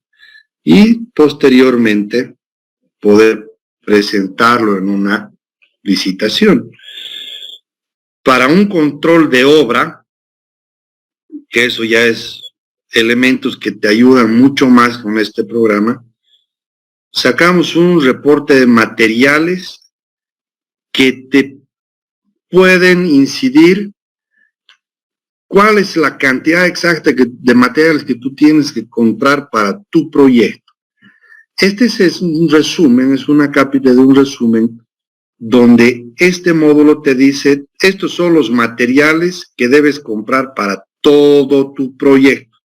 y posteriormente poder presentarlo en una licitación. Para un control de obra, que eso ya es elementos que te ayudan mucho más con este programa, sacamos un reporte de materiales que te pueden incidir cuál es la cantidad exacta de materiales que tú tienes que comprar para tu proyecto. Este es un resumen, es una cápita de un resumen, donde este módulo te dice, estos son los materiales que debes comprar para todo tu proyecto.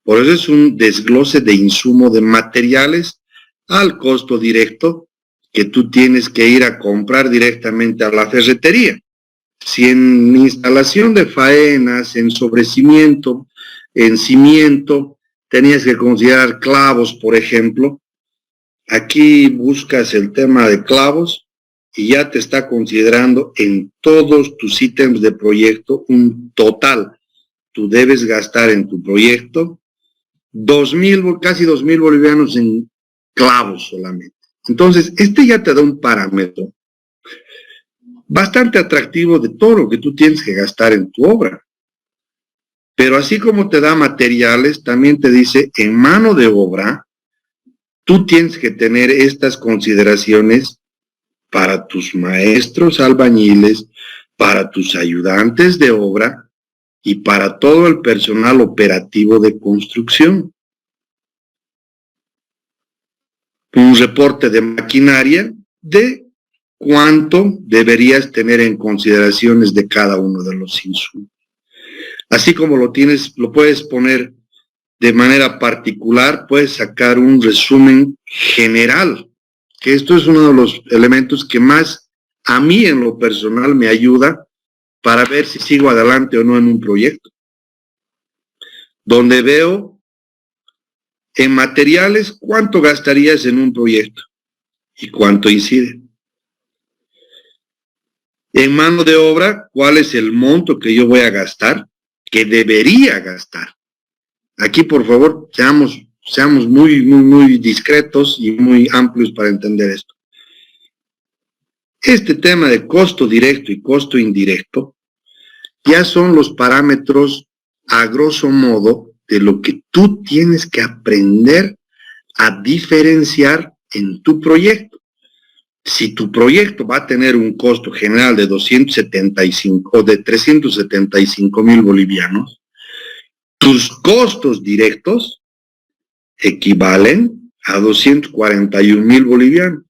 Por eso es un desglose de insumo de materiales al costo directo que tú tienes que ir a comprar directamente a la ferretería. Si en instalación de faenas, en sobrecimiento, en cimiento, tenías que considerar clavos, por ejemplo, aquí buscas el tema de clavos y ya te está considerando en todos tus ítems de proyecto un total. Tú debes gastar en tu proyecto casi 2.000 bolivianos en clavos solamente. Entonces, ya te da un parámetro bastante atractivo de todo lo que tú tienes que gastar en tu obra. Pero así como te da materiales, también te dice, en mano de obra, tú tienes que tener estas consideraciones para tus maestros albañiles, para tus ayudantes de obra y para todo el personal operativo de construcción. Un reporte de maquinaria de cuánto deberías tener en consideraciones de cada uno de los insumos. Así como lo puedes poner de manera particular, puedes sacar un resumen general, que esto es uno de los elementos que más a mí en lo personal me ayuda para ver si sigo adelante o no en un proyecto. Donde veo en materiales cuánto gastarías en un proyecto y cuánto incide. En mano de obra, cuál es el monto que yo voy a gastar, que debería gastar. Aquí, por favor, seamos muy discretos y muy amplios para entender esto. Este tema de costo directo y costo indirecto ya son los parámetros a grosso modo de lo que tú tienes que aprender a diferenciar en tu proyecto. Si tu proyecto va a tener un costo general de 275 o de 375,000 bolivianos, tus costos directos equivalen a 241,000 bolivianos.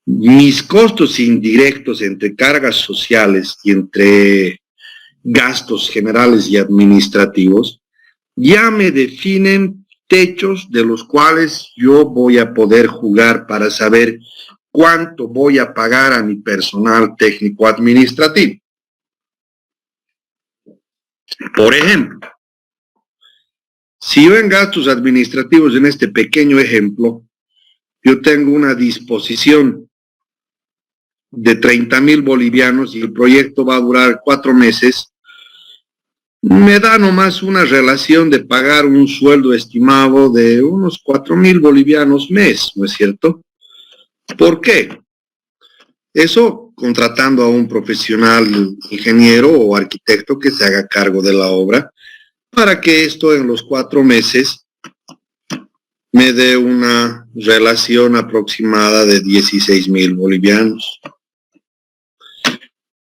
Mis costos indirectos entre cargas sociales y entre gastos generales y administrativos ya me definen techos de los cuales yo voy a poder jugar para saber cuánto voy a pagar a mi personal técnico administrativo. Por ejemplo, si yo en gastos administrativos, en este pequeño ejemplo, yo tengo una disposición de 30,000 bolivianos y el proyecto va a durar 4 meses, me da nomás una relación de pagar un sueldo estimado de unos 4,000 bolivianos mes, ¿no es cierto? ¿Por qué? Eso contratando a un profesional ingeniero o arquitecto que se haga cargo de la obra, para que esto en los 4 meses me dé una relación aproximada de 16,000 bolivianos.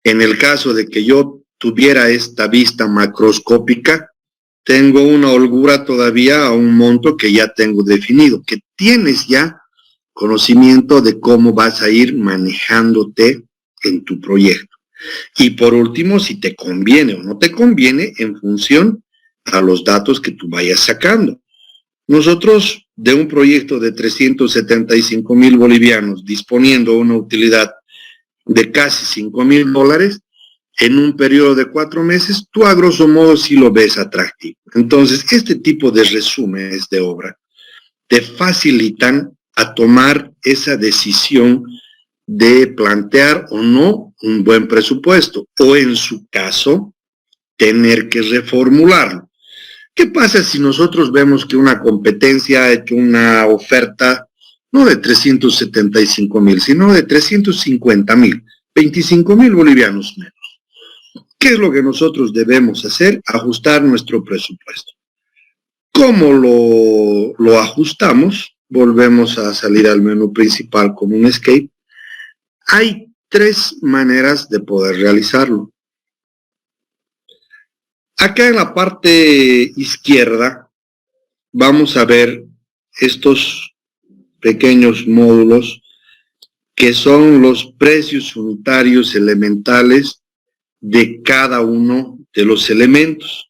En el caso de que yo tuviera esta vista macroscópica, tengo una holgura todavía a un monto que ya tengo definido, que tienes ya conocimiento de cómo vas a ir manejándote en tu proyecto. Y por último, si te conviene o no te conviene en función a los datos que tú vayas sacando. Nosotros, de un proyecto de 375,000 bolivianos, disponiendo una utilidad de casi $5,000, en un periodo de 4 meses, tú a grosso modo sí lo ves atractivo. Entonces, este tipo de resúmenes de obra te facilitan a tomar esa decisión de plantear o no un buen presupuesto, o en su caso, tener que reformularlo. ¿Qué pasa si nosotros vemos que una competencia ha hecho una oferta no de 375,000, sino de 350,000, 25,000 bolivianos menos? ¿Qué es lo que nosotros debemos hacer? Ajustar nuestro presupuesto. ¿Cómo lo ajustamos? Volvemos a salir al menú principal como un escape. Hay 3 maneras de poder realizarlo. Acá en la parte izquierda vamos a ver estos pequeños módulos que son los precios unitarios elementales de cada uno de los elementos,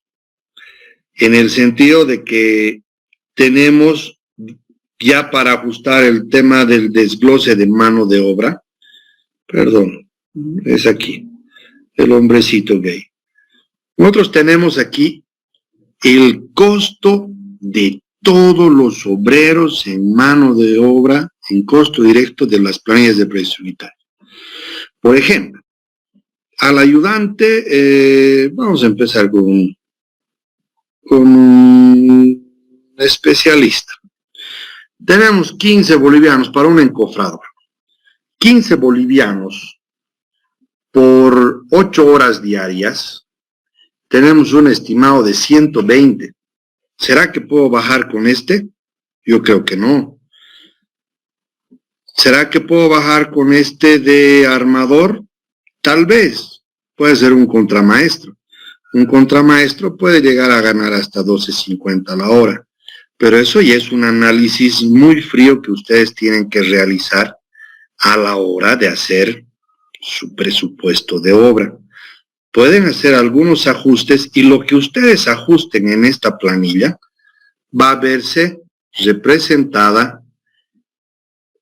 en el sentido de que tenemos ya para ajustar el tema del desglose de mano de obra, perdón, es aquí, el hombrecito gay. Nosotros tenemos aquí el costo de todos los obreros en mano de obra en costo directo de las planillas de precios unitarios. Por ejemplo, al ayudante, vamos a empezar con un especialista. Tenemos 15 bolivianos para un encofrador. 15 bolivianos por 8 horas diarias. Tenemos un estimado de 120. ¿Será que puedo bajar con este? Yo creo que no. ¿Será que puedo bajar con este de armador? Tal vez. Puede ser un contramaestro. Un contramaestro puede llegar a ganar hasta 12.50 la hora. Pero eso ya es un análisis muy frío que ustedes tienen que realizar a la hora de hacer su presupuesto de obra. Pueden hacer algunos ajustes y lo que ustedes ajusten en esta planilla va a verse representada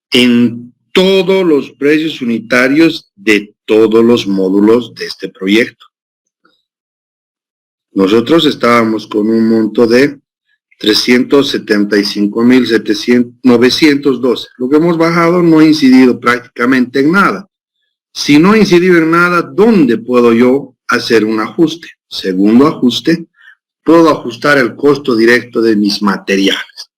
en todos los precios unitarios de todos los módulos de este proyecto. Nosotros estábamos con un monto de 375.912. Lo que hemos bajado no ha incidido prácticamente en nada. Si no ha incidido en nada, ¿dónde puedo yo hacer un ajuste? Segundo ajuste, puedo ajustar el costo directo de mis materiales.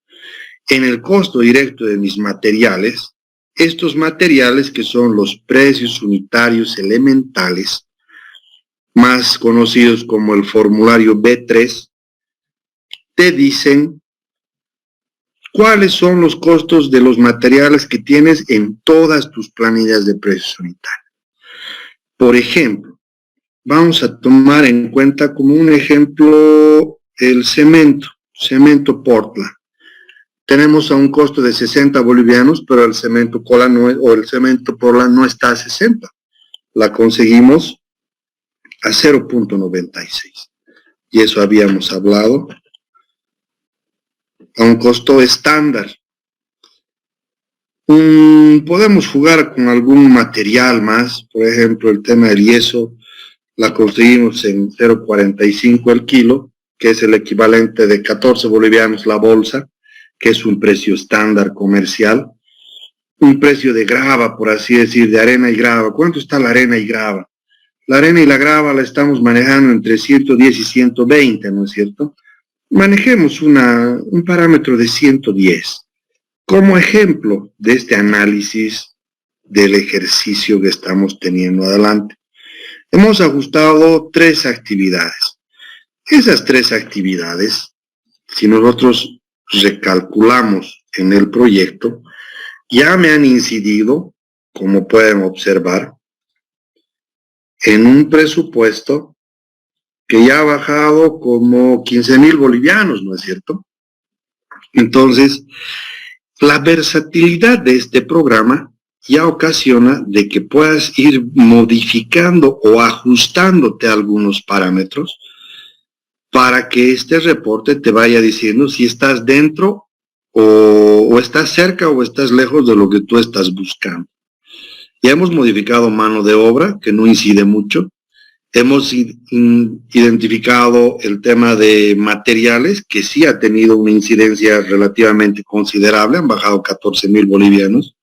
En el costo directo de mis materiales, estos materiales que son los precios unitarios elementales, más conocidos como el formulario B3, te dicen cuáles son los costos de los materiales que tienes en todas tus planillas de precios unitarios. Por ejemplo, vamos a tomar en cuenta como un ejemplo el cemento Portland. Tenemos a un costo de 60 bolivianos, pero el cemento cola no es, o el cemento Portland no está a 60. La conseguimos a 0.96. Y eso habíamos hablado. A un costo estándar. Podemos jugar con algún material más, por ejemplo, el tema del yeso, la conseguimos en 0.45 el kilo, que es el equivalente de 14 bolivianos la bolsa, que es un precio estándar comercial. Un precio de grava, por así decir, de arena y grava. ¿Cuánto está la arena y grava? La arena y la grava la estamos manejando entre 110 y 120, ¿no es cierto? Manejemos un parámetro de 110 como ejemplo de este análisis del ejercicio que estamos teniendo adelante. Hemos ajustado 3 actividades. Esas 3 actividades, si nosotros recalculamos en el proyecto, ya me han incidido, como pueden observar, en un presupuesto que ya ha bajado como 15.000 bolivianos, ¿no es cierto? Entonces, la versatilidad de este programa ya ocasiona de que puedas ir modificando o ajustándote a algunos parámetros para que este reporte te vaya diciendo si estás dentro o estás cerca o estás lejos de lo que tú estás buscando. Ya hemos modificado mano de obra, que no incide mucho. Hemos identificado el tema de materiales, que sí ha tenido una incidencia relativamente considerable, han bajado 14.000 bolivianos.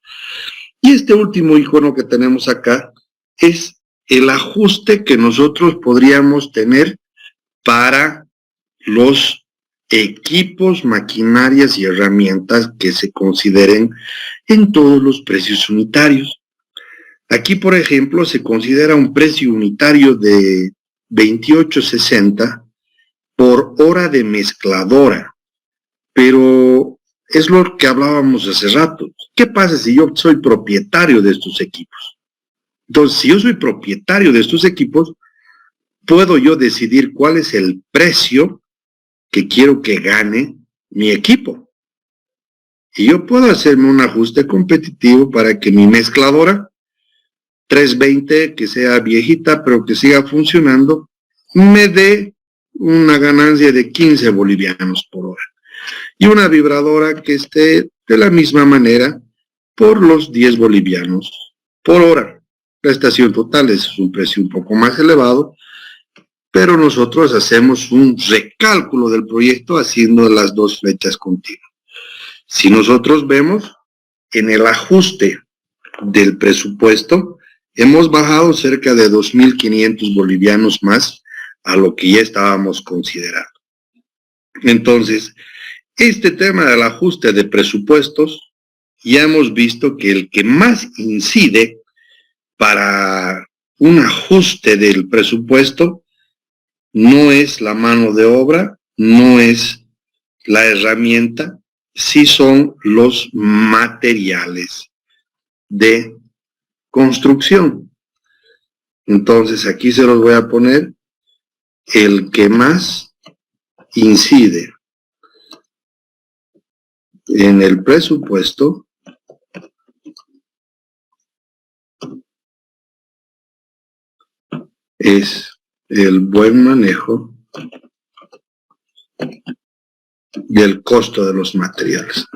Y este último icono que tenemos acá es el ajuste que nosotros podríamos tener para los equipos, maquinarias y herramientas que se consideren en todos los precios unitarios. Aquí, por ejemplo, se considera un precio unitario de 28.60 por hora de mezcladora, pero es lo que hablábamos hace rato. ¿Qué pasa si yo soy propietario de estos equipos? Entonces, si yo soy propietario de estos equipos, puedo yo decidir cuál es el precio que quiero que gane mi equipo. Y yo puedo hacerme un ajuste competitivo para que mi mezcladora 320, que sea viejita, pero que siga funcionando, me dé una ganancia de 15 bolivianos por hora. Y una vibradora que esté de la misma manera por los 10 bolivianos por hora. La estación total es un precio un poco más elevado, pero nosotros hacemos un recálculo del proyecto haciendo las 2 flechas continuas. Si nosotros vemos en el ajuste del presupuesto, hemos bajado cerca de 2.500 bolivianos más a lo que ya estábamos considerando. Entonces, Este tema del ajuste de presupuestos, ya hemos visto que el que más incide para un ajuste del presupuesto no es la mano de obra, no es la herramienta, sí son los materiales de construcción. Entonces aquí se los voy a poner. El que más incide en el presupuesto es el buen manejo del costo de los materiales.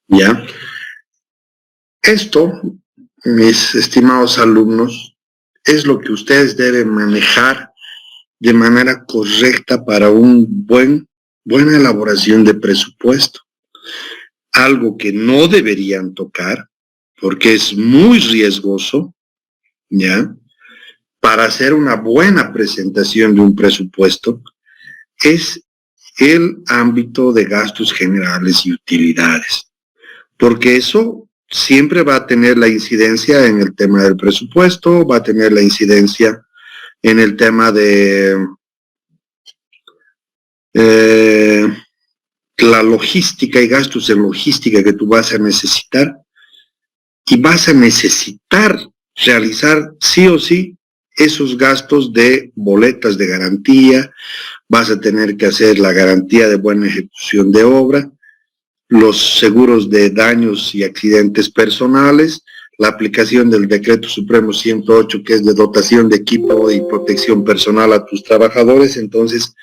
¿Ya? Esto, mis estimados alumnos, es lo que ustedes deben manejar de manera correcta para una buena elaboración de presupuesto. Algo que no deberían tocar, porque es muy riesgoso, ¿ya? Para hacer una buena presentación de un presupuesto, es el ámbito de gastos generales y utilidades, porque eso siempre va a tener la incidencia en el tema del presupuesto, va a tener la incidencia en el tema de la logística y gastos en logística que tú vas a necesitar, y vas a necesitar realizar sí o sí esos gastos de boletas de garantía, vas a tener que hacer la garantía de buena ejecución de obra, los seguros de daños y accidentes personales, la aplicación del Decreto Supremo 108, que es de dotación de equipo y protección personal a tus trabajadores. Entonces,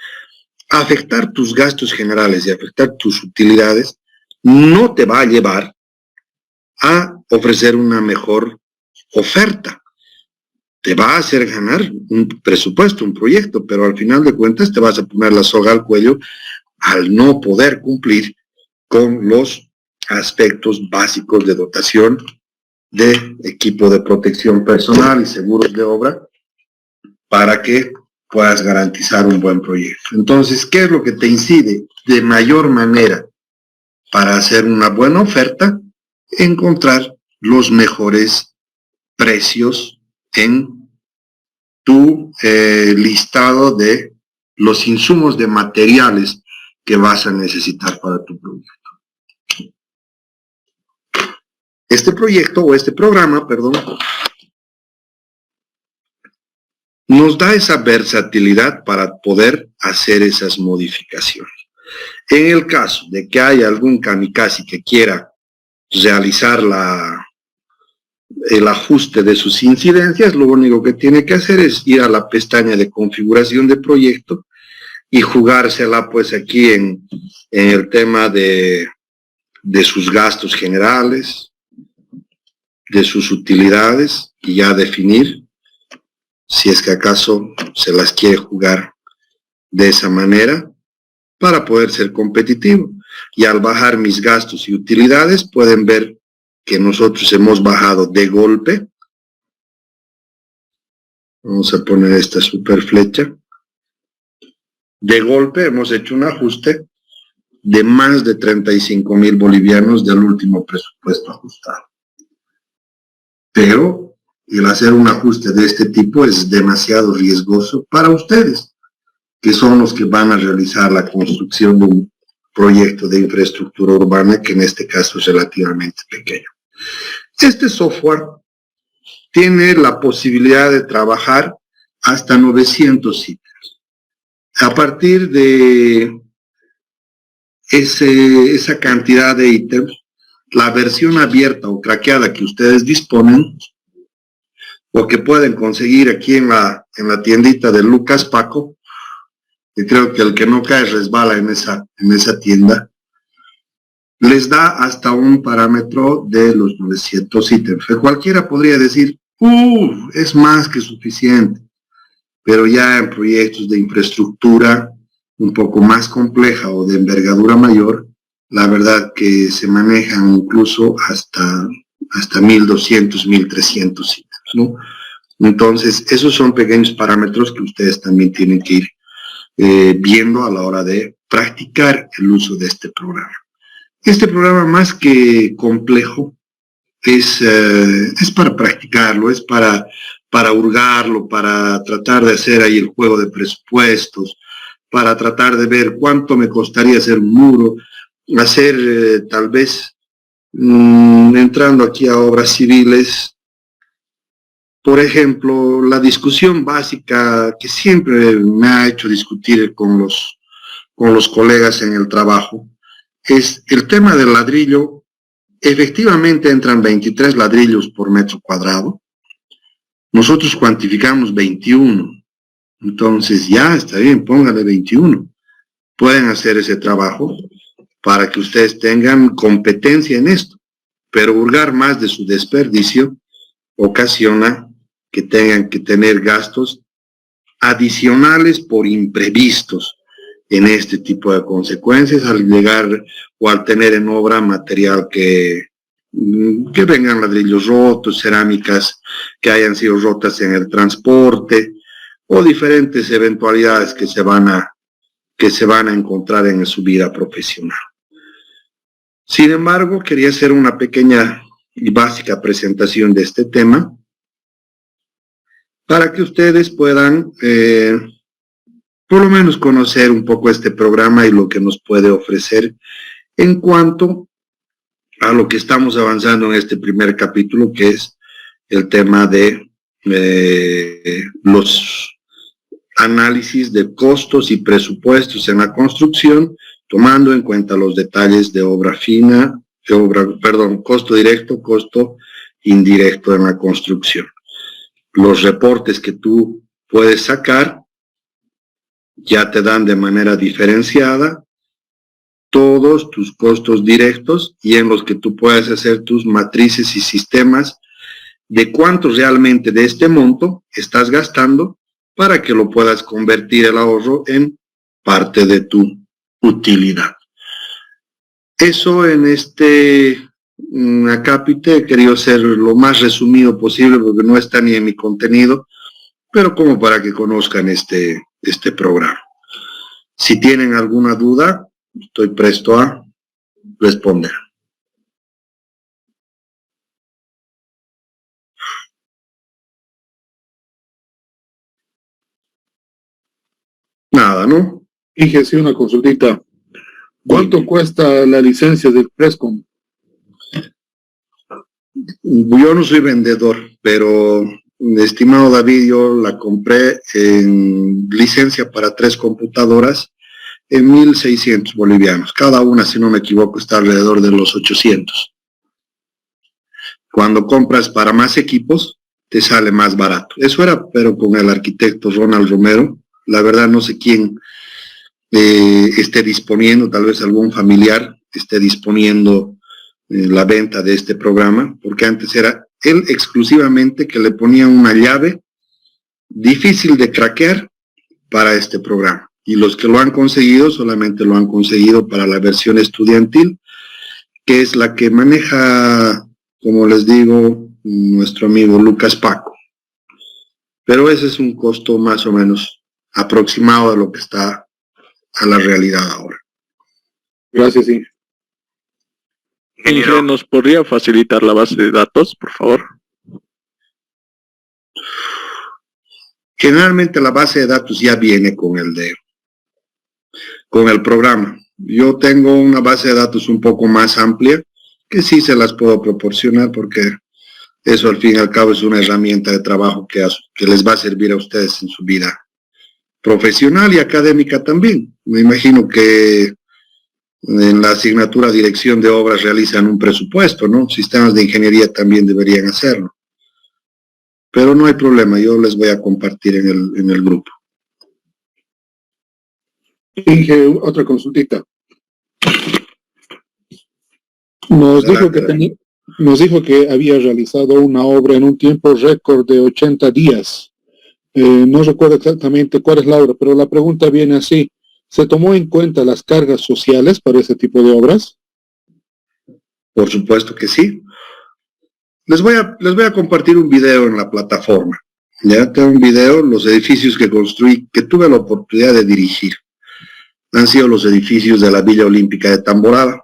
afectar tus gastos generales y afectar tus utilidades no te va a llevar a ofrecer una mejor oferta. Te va a hacer ganar un presupuesto, un proyecto, pero al final de cuentas te vas a poner la soga al cuello al no poder cumplir con los aspectos básicos de dotación de equipo de protección personal y seguros de obra para que puedas garantizar un buen proyecto. Entonces, ¿qué es lo que te incide de mayor manera para hacer una buena oferta? Encontrar los mejores precios en tu listado de los insumos de materiales que vas a necesitar para tu proyecto. Este proyecto, o este programa, perdón, nos da esa versatilidad para poder hacer esas modificaciones. En el caso de que haya algún kamikaze que quiera realizar el ajuste de sus incidencias, lo único que tiene que hacer es ir a la pestaña de configuración de proyecto y jugársela pues aquí en el tema de sus gastos generales, de sus utilidades, y ya definir si es que acaso se las quiere jugar de esa manera para poder ser competitivo. Y al bajar mis gastos y utilidades pueden ver que nosotros hemos bajado de golpe. Vamos a poner esta super flecha. De golpe hemos hecho un ajuste de más de 35,000 bolivianos del último presupuesto ajustado. Pero el hacer un ajuste de este tipo es demasiado riesgoso para ustedes, que son los que van a realizar la construcción de un proyecto de infraestructura urbana, que en este caso es relativamente pequeño. Este software tiene la posibilidad de trabajar hasta 900 ítems. A partir de esa cantidad de ítems, la versión abierta o craqueada que ustedes disponen, o que pueden conseguir aquí en la tiendita de Lucas Paco, que creo que el que no cae resbala en esa tienda, les da hasta un parámetro de los 900 ítems. Cualquiera podría decir, es más que suficiente, pero ya en proyectos de infraestructura un poco más compleja o de envergadura mayor, la verdad que se manejan incluso hasta 1.200, 1.300 ítems, ¿no? Entonces, esos son pequeños parámetros que ustedes también tienen que ir viendo a la hora de practicar el uso de este programa. Este programa, más que complejo, es para practicarlo, es para hurgarlo, para tratar de hacer ahí el juego de presupuestos, para tratar de ver cuánto me costaría hacer un muro, hacer tal vez, entrando aquí a obras civiles, por ejemplo, la discusión básica que siempre me ha hecho discutir con los colegas en el trabajo, es el tema del ladrillo. Efectivamente entran 23 ladrillos por metro cuadrado. Nosotros cuantificamos 21. Entonces ya está bien, póngale 21. Pueden hacer ese trabajo para que ustedes tengan competencia en esto. Pero hurgar más de su desperdicio ocasiona que tengan que tener gastos adicionales por imprevistos en este tipo de consecuencias al llegar o al tener en obra material que vengan ladrillos rotos, cerámicas que hayan sido rotas en el transporte o diferentes eventualidades que se van a encontrar en su vida profesional. Sin embargo, quería hacer una pequeña y básica presentación de este tema para que ustedes puedan por lo menos conocer un poco este programa y lo que nos puede ofrecer en cuanto a lo que estamos avanzando en este primer capítulo, que es el tema de los análisis de costos y presupuestos en la construcción, tomando en cuenta los detalles de obra fina, costo directo, costo indirecto en la construcción. Los reportes que tú puedes sacar ya te dan de manera diferenciada todos tus costos directos y en los que tú puedes hacer tus matrices y sistemas de cuánto realmente de este monto estás gastando para que lo puedas convertir el ahorro en parte de tu utilidad. Eso en este acápite he querido ser lo más resumido posible porque no está ni en mi contenido, pero como para que conozcan este programa. Si tienen alguna duda, estoy presto a responder. Nada, ¿no? Dije, sí, una consultita. ¿Cuánto cuesta la licencia del Prescom? Yo no soy vendedor, pero estimado David, yo la compré en licencia para 3 computadoras en 1.600 bolivianos. Cada una, si no me equivoco, está alrededor de los 800. Cuando compras para más equipos, te sale más barato. Eso era, pero con el arquitecto Ronald Romero. La verdad no sé quién esté disponiendo, tal vez algún familiar esté disponiendo la venta de este programa, porque antes era él exclusivamente que le ponía una llave difícil de craquear para este programa. Y los que lo han conseguido, solamente lo han conseguido para la versión estudiantil, que es la que maneja, como les digo, nuestro amigo Lucas Paco. Pero ese es un costo más o menos aproximado de lo que está a la realidad ahora. Gracias, sí. Ingeniero, ¿Nos podría facilitar la base de datos, por favor? Generalmente la base de datos ya viene con el programa. Yo tengo una base de datos un poco más amplia, que sí se las puedo proporcionar porque eso al fin y al cabo es una herramienta de trabajo que les va a servir a ustedes en su vida profesional y académica también. Me imagino que en la asignatura Dirección de Obras realizan un presupuesto, ¿no? Sistemas de ingeniería también deberían hacerlo. Pero no hay problema, yo les voy a compartir en el grupo. Inge, otra consultita. Nos dijo que había realizado una obra en un tiempo récord de 80 días. No recuerdo exactamente cuál es la obra, pero la pregunta viene así. ¿Se tomó en cuenta las cargas sociales para ese tipo de obras? Por supuesto que sí. Les voy a compartir un video en la plataforma. Ya tengo un video, los edificios que construí, que tuve la oportunidad de dirigir. Han sido los edificios de la Villa Olímpica de Tamborada.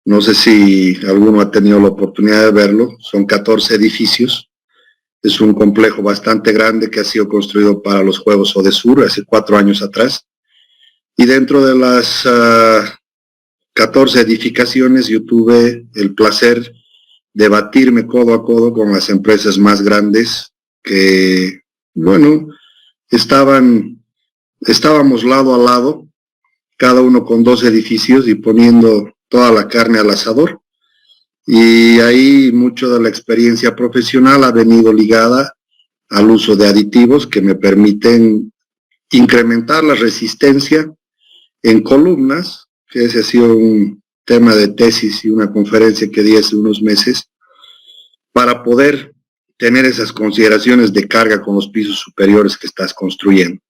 No sé si alguno ha tenido la oportunidad de verlo. Son 14 edificios. Es un complejo bastante grande que ha sido construido para los Juegos Odesur hace 4 años atrás. Y dentro de las 14 edificaciones yo tuve el placer de batirme codo a codo con las empresas más grandes que, bueno, estábamos lado a lado, cada uno con 2 edificios y poniendo toda la carne al asador. Y ahí mucho de la experiencia profesional ha venido ligada al uso de aditivos que me permiten incrementar la resistencia en columnas, que ese ha sido un tema de tesis y una conferencia que di hace unos meses, para poder tener esas consideraciones de carga con los pisos superiores que estás construyendo.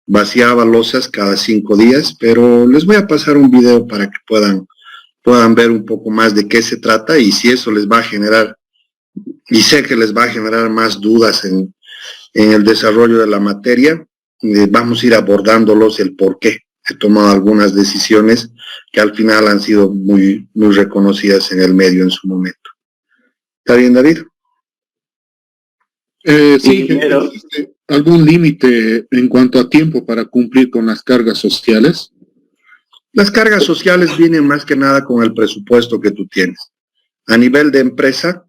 Vaciaba losas cada 5 días, pero les voy a pasar un video para que puedan ver un poco más de qué se trata y si eso les va a generar, y sé que les va a generar más dudas en el desarrollo de la materia, vamos a ir abordándolos el por qué. He tomado algunas decisiones que al final han sido muy reconocidas en el medio en su momento. ¿Está bien, David? Sí, ¿existe algún límite en cuanto a tiempo para cumplir con las cargas sociales? Las cargas sociales vienen más que nada con el presupuesto que tú tienes. A nivel de empresa,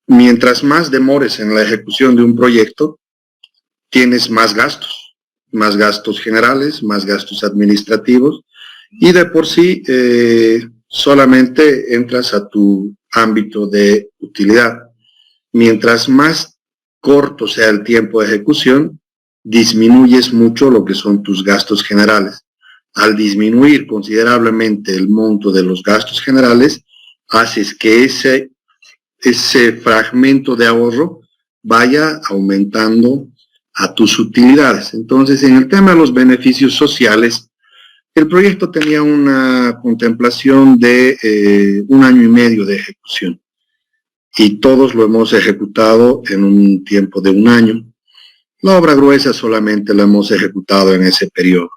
mientras más demores en la ejecución de un proyecto, tienes más gastos generales, más gastos administrativos, y de por sí solamente entras a tu ámbito de utilidad. Mientras más corto sea el tiempo de ejecución, disminuyes mucho lo que son tus gastos generales. Al disminuir considerablemente el monto de los gastos generales, haces que ese fragmento de ahorro vaya aumentando a tus utilidades. Entonces, en el tema de los beneficios sociales, el proyecto tenía una contemplación de 1 año y medio de ejecución. Y todos lo hemos ejecutado en un tiempo de 1 año. La obra gruesa solamente la hemos ejecutado en ese periodo,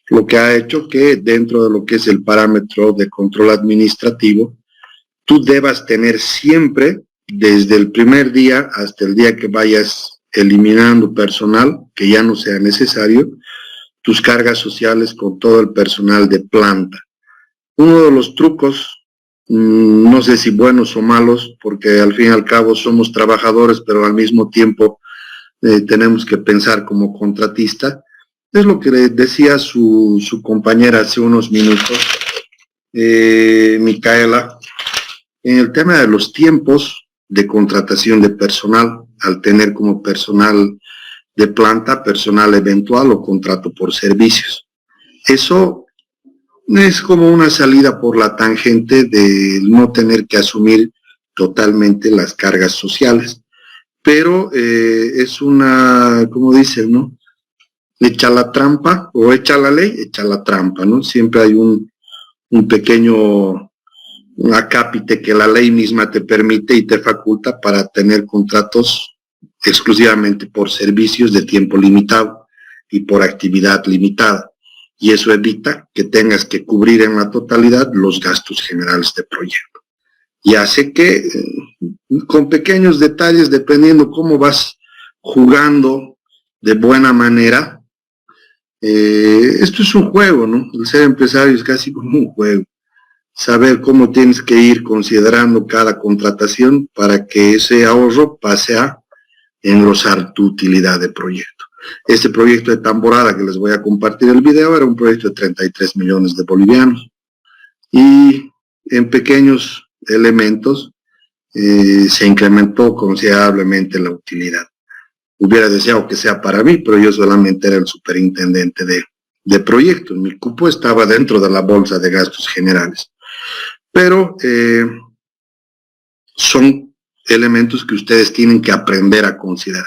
lo que ha hecho que dentro de lo que es el parámetro de control administrativo, tú debas tener siempre, desde el primer día hasta el día que vayas eliminando personal, que ya no sea necesario, tus cargas sociales con todo el personal de planta. Uno de los trucos, no sé si buenos o malos, porque al fin y al cabo somos trabajadores, pero al mismo tiempo tenemos que pensar como contratista, es lo que le decía su compañera hace unos minutos, Micaela, en el tema de los tiempos de contratación de personal, al tener como personal de planta, personal eventual o contrato por servicios. Eso es como una salida por la tangente de no tener que asumir totalmente las cargas sociales. Pero es una, como dicen, ¿no? Echa la trampa o echa la ley, echa la trampa, ¿no? Siempre hay un pequeño acápite que la ley misma te permite y te faculta para tener contratos exclusivamente por servicios de tiempo limitado y por actividad limitada. Y eso evita que tengas que cubrir en la totalidad los gastos generales de proyecto. Y hace que, con pequeños detalles, dependiendo cómo vas jugando de buena manera, esto es un juego, ¿no? El ser empresario es casi como un juego. Saber cómo tienes que ir considerando cada contratación para que ese ahorro pase a engrosar tu utilidad de proyecto. Este proyecto de Tamborada que les voy a compartir el video era un proyecto de 33 millones de bolivianos y en pequeños elementos se incrementó considerablemente la utilidad. Hubiera deseado que sea para mí, pero yo solamente era el superintendente de proyectos. Mi cupo estaba dentro de la bolsa de gastos generales. Pero son elementos que ustedes tienen que aprender a considerar.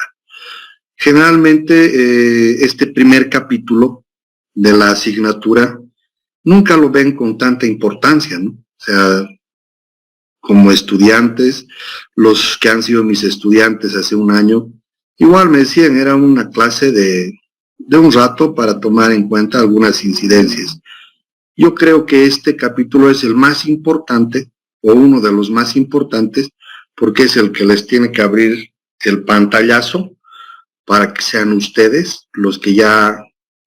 Generalmente este primer capítulo de la asignatura nunca lo ven con tanta importancia, ¿no? O sea, como estudiantes, los que han sido mis estudiantes hace 1 año, Igual me decían, era una clase de un rato para tomar en cuenta algunas incidencias. Yo creo que este capítulo es el más importante, o uno de los más importantes, porque es el que les tiene que abrir el pantallazo para que sean ustedes los que ya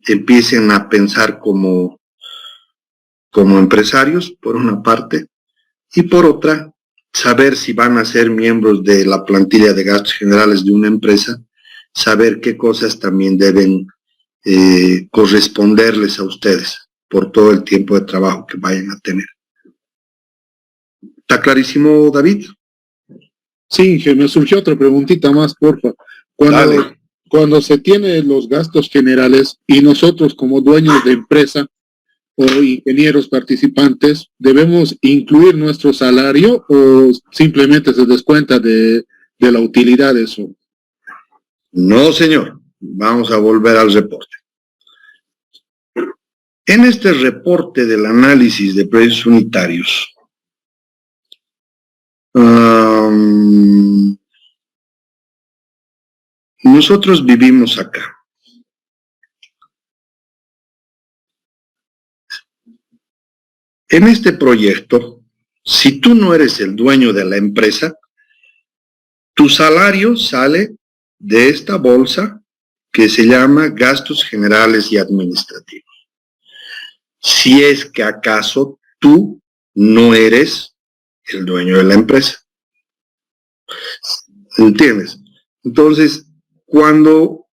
empiecen a pensar como empresarios, por una parte, y por otra, saber si van a ser miembros de la plantilla de gastos generales de una empresa, saber qué cosas también deben corresponderles a ustedes por todo el tiempo de trabajo que vayan a tener. ¿Está clarísimo, David? Sí, que me surgió otra preguntita más, porfa. Cuando se tienen los gastos generales y nosotros como dueños de empresa o ingenieros participantes, ¿debemos incluir nuestro salario o simplemente se descuenta de la utilidad de eso? No, señor. Vamos a volver al reporte. En este reporte del análisis de precios unitarios, nosotros vivimos acá. En este proyecto, si tú no eres el dueño de la empresa, tu salario sale de esta bolsa que se llama gastos generales y administrativos. Si es que acaso tú no eres el dueño de la empresa. ¿Entiendes? Entonces, cuando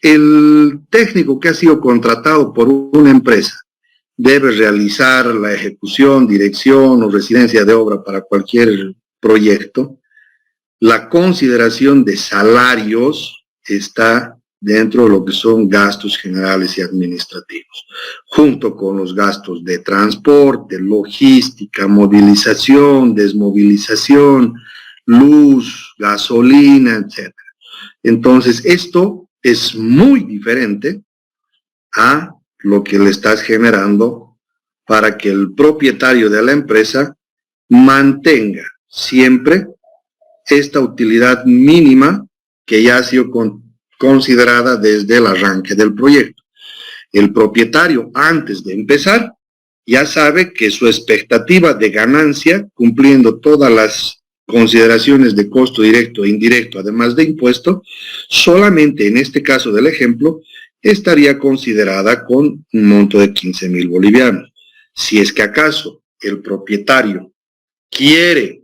el técnico que ha sido contratado por una empresa debe realizar la ejecución, dirección o residencia de obra para cualquier proyecto, la consideración de salarios está dentro de lo que son gastos generales y administrativos, junto con los gastos de transporte, logística, movilización, desmovilización, luz, gasolina, etc. Entonces, esto es muy diferente a lo que le estás generando para que el propietario de la empresa mantenga siempre esta utilidad mínima que ya ha sido considerada desde el arranque del proyecto. El propietario, antes de empezar, ya sabe que su expectativa de ganancia, cumpliendo todas las consideraciones de costo directo e indirecto, además de impuesto, solamente en este caso del ejemplo, estaría considerada con un monto de 15,000 bolivianos. Si es que acaso el propietario quiere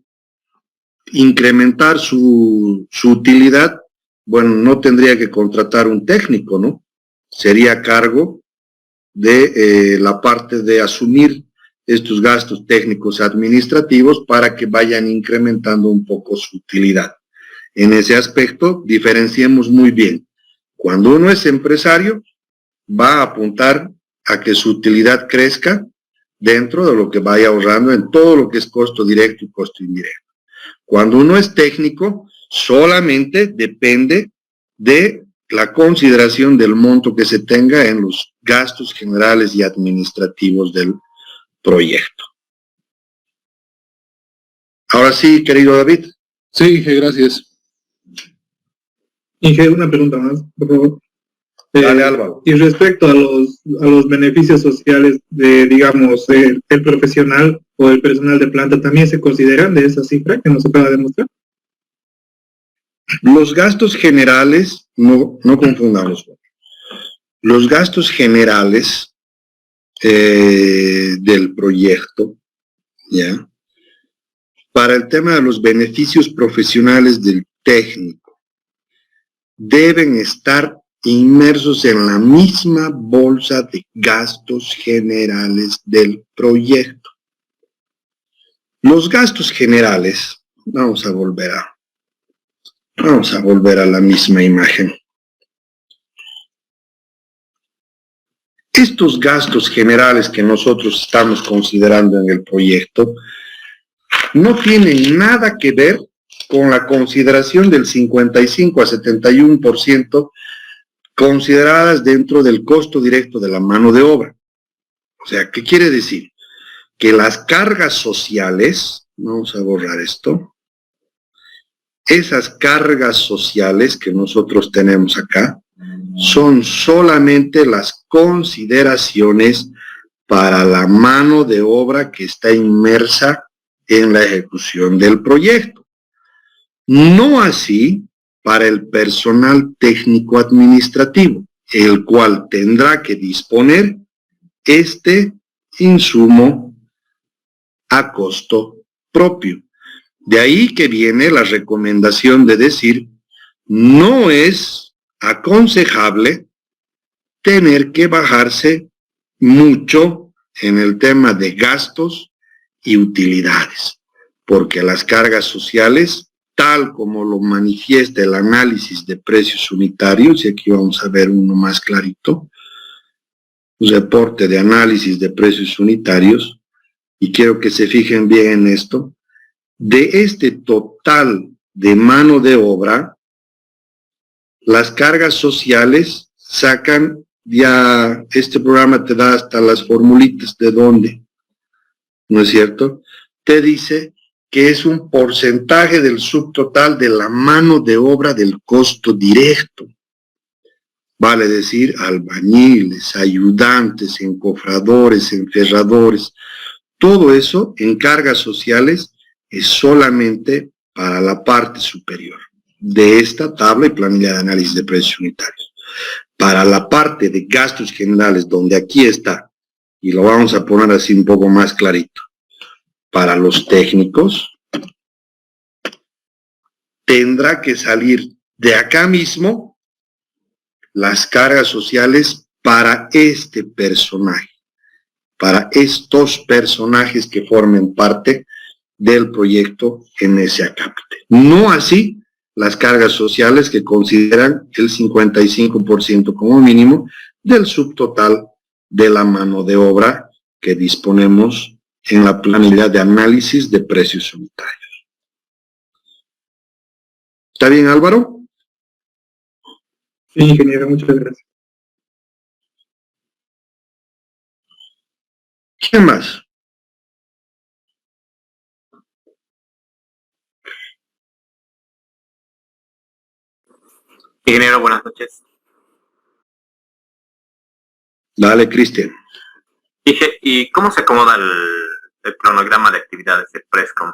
incrementar su utilidad, bueno, no tendría que contratar un técnico, ¿no? Sería a cargo de la parte de asumir estos gastos técnicos administrativos para que vayan incrementando un poco su utilidad. En ese aspecto, diferenciemos muy bien. Cuando uno es empresario, va a apuntar a que su utilidad crezca dentro de lo que vaya ahorrando en todo lo que es costo directo y costo indirecto. Cuando uno es técnico, solamente depende de la consideración del monto que se tenga en los gastos generales y administrativos del proyecto. Ahora sí, querido David. Sí, gracias. Inge, una pregunta más, por favor. Dale, Álvaro. Y respecto a los beneficios sociales de, digamos, el profesional o el personal de planta, ¿también se consideran de esa cifra que nos acaba de mostrar? Los gastos generales, no confundamos. Los gastos generales del proyecto, ¿ya? Para el tema de los beneficios profesionales del técnico, deben estar inmersos en la misma bolsa de gastos generales del proyecto. Los gastos generales, vamos a volver a la misma imagen. Estos gastos generales que nosotros estamos considerando en el proyecto no tienen nada que ver con la consideración del 55 a 71% consideradas dentro del costo directo de la mano de obra. O sea, ¿qué quiere decir? Que las cargas sociales, vamos a borrar esto, esas cargas sociales que nosotros tenemos acá son solamente las consideraciones para la mano de obra que está inmersa en la ejecución del proyecto. No así para el personal técnico administrativo, el cual tendrá que disponer este insumo a costo propio. De ahí que viene la recomendación de decir, no es aconsejable tener que bajarse mucho en el tema de gastos y utilidades, porque las cargas sociales, tal como lo manifiesta el análisis de precios unitarios, y aquí vamos a ver uno más clarito, reporte de análisis de precios unitarios, y quiero que se fijen bien en esto, de este total de mano de obra, las cargas sociales sacan, ya este programa te da hasta las formulitas de dónde, ¿no es cierto? Te dice que es un porcentaje del subtotal de la mano de obra del costo directo. Vale decir, albañiles, ayudantes, encofradores, enferradores, todo eso en cargas sociales es solamente para la parte superior de esta tabla y planilla de análisis de precios unitarios. Para la parte de gastos generales, donde aquí está, y lo vamos a poner así un poco más clarito, para los técnicos, tendrá que salir de acá mismo las cargas sociales para este personaje, para estos personajes que formen parte del proyecto en ese acápite. No así las cargas sociales que consideran el 55% como mínimo del subtotal de la mano de obra que disponemos en la planilla de análisis de precios unitarios. ¿Está bien, Álvaro? Sí, ingeniero, muchas gracias. ¿Quién más? Ingeniero, buenas noches. Dale, Cristian. Dije, ¿y cómo se acomoda el cronograma de actividades del Prescom?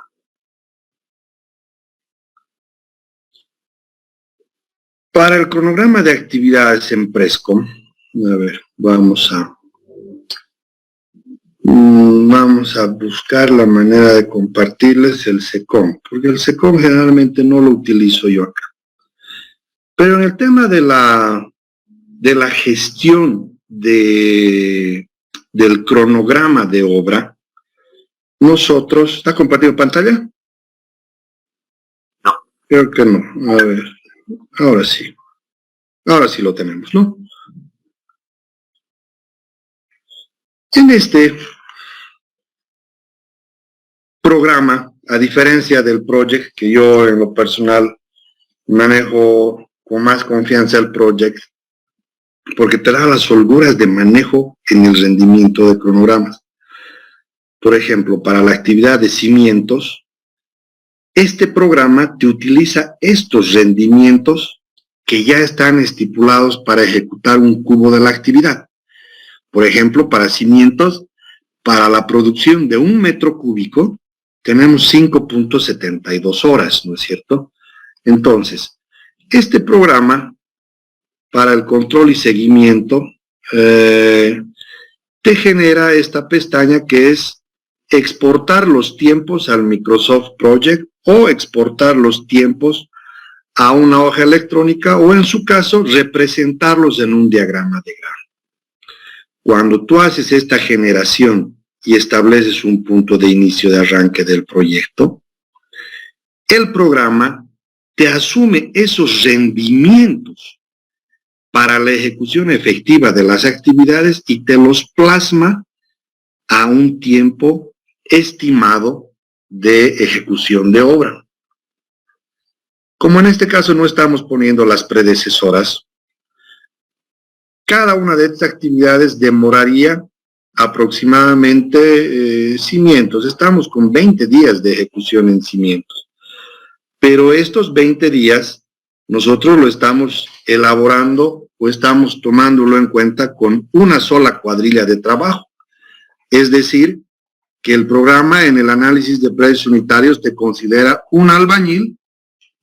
Para el cronograma de actividades en Prescom, a ver, vamos a buscar la manera de compartirles el SECOM, porque el SECOM generalmente no lo utilizo yo acá. Pero en el tema de la gestión del cronograma de obra, nosotros, ¿está compartido pantalla? No. Creo que no, a ver, ahora sí lo tenemos, ¿no? En este programa, a diferencia del project, que yo en lo personal manejo con más confianza el project, porque te da las holguras de manejo en el rendimiento de cronogramas. Por ejemplo, para la actividad de cimientos, este programa te utiliza estos rendimientos que ya están estipulados para ejecutar un cubo de la actividad. Por ejemplo, para cimientos, para la producción de 1 metro cúbico, tenemos 5.72 horas, ¿no es cierto? Entonces, este programa, para el control y seguimiento, te genera esta pestaña que es exportar los tiempos al Microsoft Project o exportar los tiempos a una hoja electrónica o, en su caso, representarlos en un diagrama de grafo. Cuando tú haces esta generación y estableces un punto de inicio de arranque del proyecto, el programa te asume esos rendimientos para la ejecución efectiva de las actividades y te los plasma a un tiempo estimado de ejecución de obra. Como en este caso no estamos poniendo las predecesoras, cada una de estas actividades demoraría aproximadamente cimientos. Estamos con 20 días de ejecución en cimientos. Pero estos 20 días nosotros lo estamos elaborando o estamos tomándolo en cuenta con una sola cuadrilla de trabajo. Es decir, que el programa en el análisis de precios unitarios te considera un albañil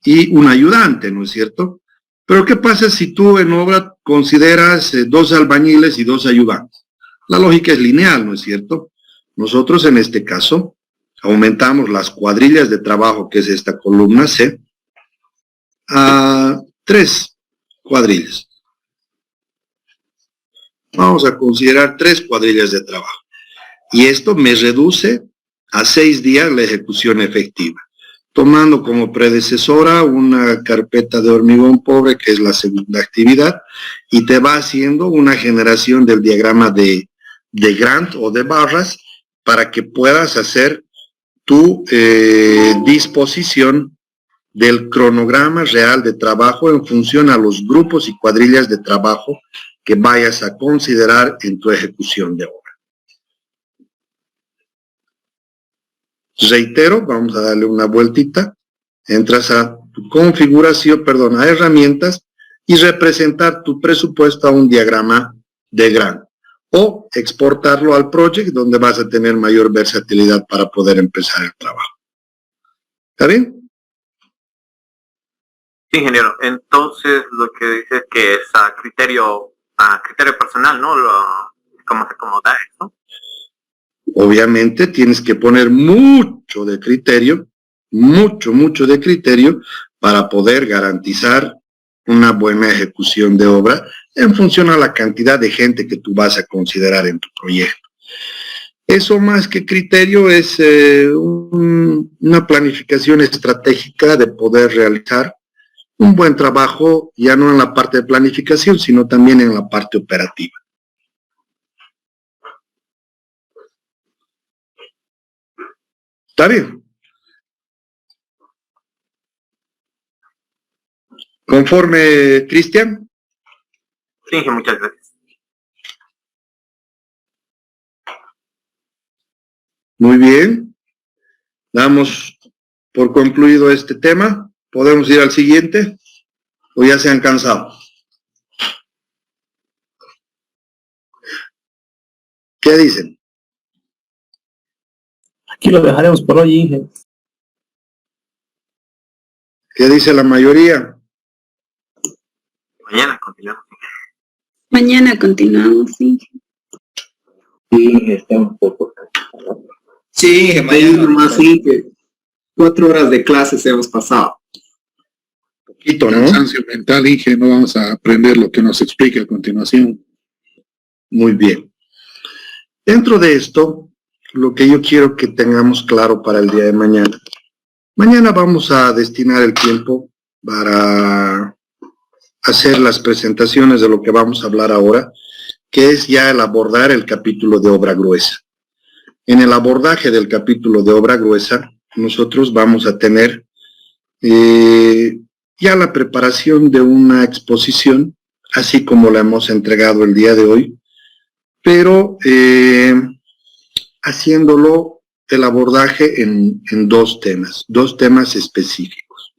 y un ayudante, ¿no es cierto? Pero ¿qué pasa si tú en obra consideras 2 albañiles y 2 ayudantes? La lógica es lineal, ¿no es cierto? Nosotros en este caso aumentamos las cuadrillas de trabajo, que es esta columna C, a 3 cuadrillas. Vamos a considerar 3 cuadrillas de trabajo. Y esto me reduce a 6 días la ejecución efectiva, tomando como predecesora una carpeta de hormigón pobre, que es la segunda actividad, y te va haciendo una generación del diagrama de Gantt o de barras para que puedas hacer tu disposición del cronograma real de trabajo en función a los grupos y cuadrillas de trabajo que vayas a considerar en tu ejecución de obra. Reitero, vamos a darle una vueltita, entras a tu configuración, perdón, a herramientas y representar tu presupuesto a un diagrama de Gantt o exportarlo al project donde vas a tener mayor versatilidad para poder empezar el trabajo. ¿Está bien? Sí, ingeniero. Entonces, lo que dice es que es a criterio personal, ¿no? ¿Cómo se acomoda eso? Obviamente tienes que poner mucho de criterio, mucho de criterio para poder garantizar una buena ejecución de obra en función a la cantidad de gente que tú vas a considerar en tu proyecto. Eso más que criterio es una planificación estratégica de poder realizar un buen trabajo, ya no en la parte de planificación, sino también en la parte operativa. ¿Está bien? ¿Conforme, Cristian? Sí, muchas gracias. Muy bien. Damos por concluido este tema. ¿Podemos ir al siguiente? ¿O ya se han cansado? ¿Qué dicen? Aquí lo dejaremos por hoy, Inge. ¿Qué dice la mayoría? Mañana continuamos. Mañana continuamos, sí. Sí, está un poco cansado. Sí, mañana más sí que 4 horas de clases hemos pasado. Poquito, ¿no? Cansancio mental, Inge, no vamos a aprender lo que nos explique a continuación. Muy bien. Dentro de esto, lo que yo quiero que tengamos claro para el día de mañana. Mañana vamos a destinar el tiempo para hacer las presentaciones de lo que vamos a hablar ahora, que es ya el abordar el capítulo de obra gruesa. En el abordaje del capítulo de obra gruesa, nosotros vamos a tener ya la preparación de una exposición, así como la hemos entregado el día de hoy, pero haciéndolo el abordaje en 2 temas específicos.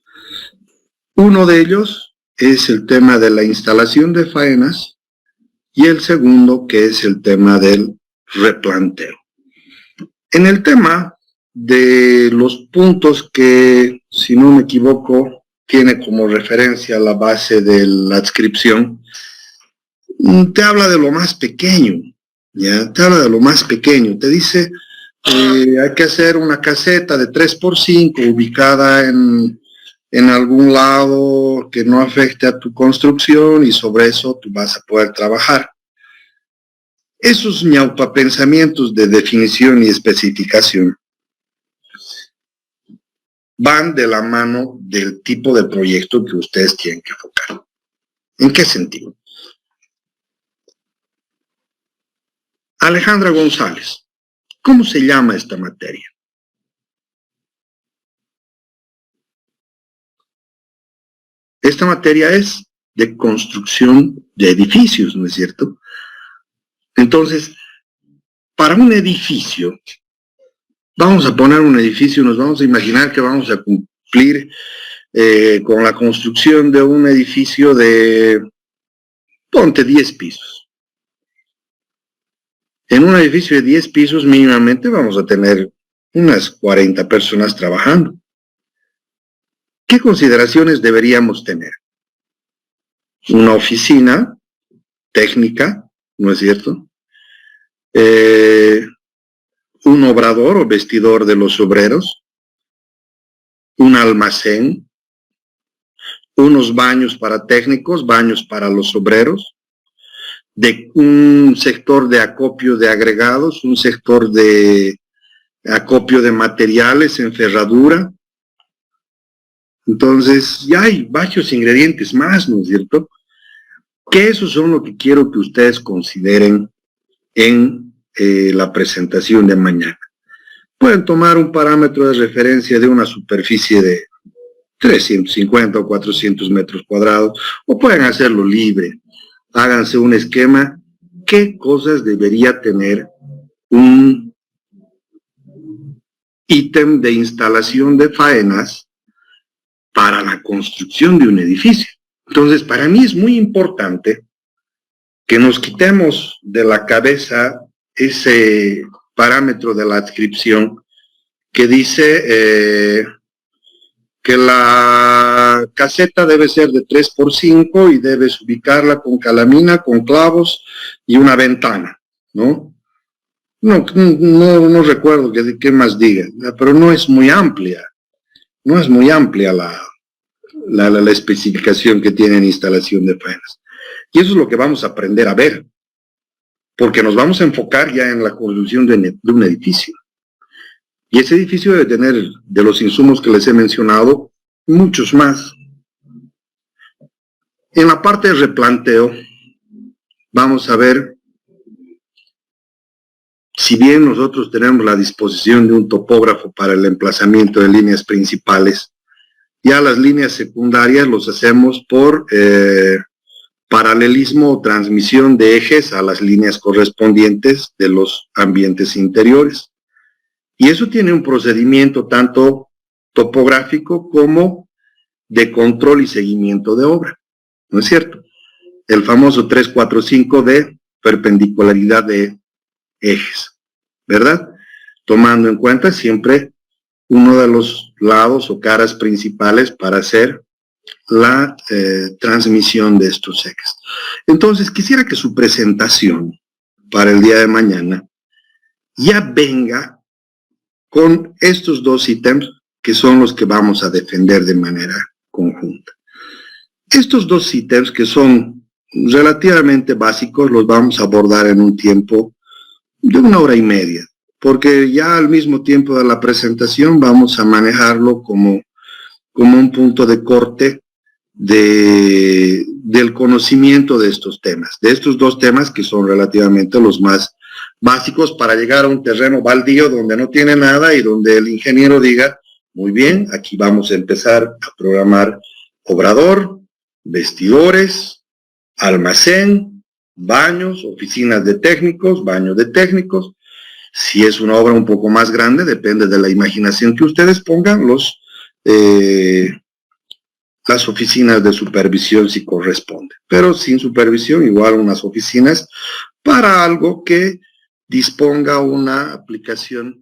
Uno de ellos es el tema de la instalación de faenas y el segundo que es el tema del replanteo. En el tema de los puntos que, si no me equivoco, tiene como referencia la base de la adscripción, te habla de lo más pequeño, ¿ya? Te habla de lo más pequeño, te dice hay que hacer una caseta de 3x5 ubicada en algún lado que no afecte a tu construcción y sobre eso tú vas a poder trabajar. Esos ñaupapensamientos de definición y especificación van de la mano del tipo de proyecto que ustedes tienen que enfocar. ¿En qué sentido? Alejandra González, ¿cómo se llama esta materia? Esta materia es de construcción de edificios, ¿no es cierto? Entonces, para un edificio, vamos a poner un edificio, nos vamos a imaginar que vamos a cumplir con la construcción de un edificio de, ponte 10 pisos. En un edificio de 10 pisos mínimamente vamos a tener unas 40 personas trabajando. ¿Qué consideraciones deberíamos tener? Una oficina técnica, ¿no es cierto? Un obrador o vestidor de los obreros, un almacén, unos baños para técnicos, baños para los obreros, de un sector de acopio de agregados, un sector de acopio de materiales en ferradura. Entonces, ya hay varios ingredientes más, ¿no es cierto? Que esos son lo que quiero que ustedes consideren en la presentación de mañana. Pueden tomar un parámetro de referencia de una superficie de 350 o 400 metros cuadrados, o pueden hacerlo libre. Háganse un esquema. ¿Qué cosas debería tener un ítem de instalación de faenas para la construcción de un edificio? Entonces, para mí es muy importante que nos quitemos de la cabeza ese parámetro de la adscripción que dice que la caseta debe ser de 3x5 y debes ubicarla con calamina, con clavos y una ventana, ¿no? No recuerdo qué más diga, pero no es muy amplia. No es muy amplia la especificación que tiene en instalación de faenas. Y eso es lo que vamos a aprender a ver, porque nos vamos a enfocar ya en la construcción de un edificio. Y ese edificio debe tener, de los insumos que les he mencionado, muchos más. En la parte de replanteo, vamos a ver, si bien nosotros tenemos la disposición de un topógrafo para el emplazamiento de líneas principales, ya las líneas secundarias los hacemos por paralelismo o transmisión de ejes a las líneas correspondientes de los ambientes interiores. Y eso tiene un procedimiento tanto topográfico como de control y seguimiento de obra, ¿no es cierto? El famoso 345 de perpendicularidad de ejes, ¿verdad? Tomando en cuenta siempre uno de los lados o caras principales para hacer la transmisión de estos ejes. Entonces, quisiera que su presentación para el día de mañana ya venga con estos dos ítems que son los que vamos a defender de manera conjunta. Estos dos ítems que son relativamente básicos los vamos a abordar en un tiempo de 1 hora y media, porque ya al mismo tiempo de la presentación vamos a manejarlo como un punto de corte del conocimiento de estos temas, de estos dos temas que son relativamente los más básicos para llegar a un terreno baldío donde no tiene nada y donde el ingeniero diga, muy bien, aquí vamos a empezar a programar obrador, vestidores, almacén, baños, oficinas de técnicos, baños de técnicos. Si es una obra un poco más grande, depende de la imaginación que ustedes pongan, las oficinas de supervisión si corresponde. Pero sin supervisión, igual unas oficinas para algo que disponga una aplicación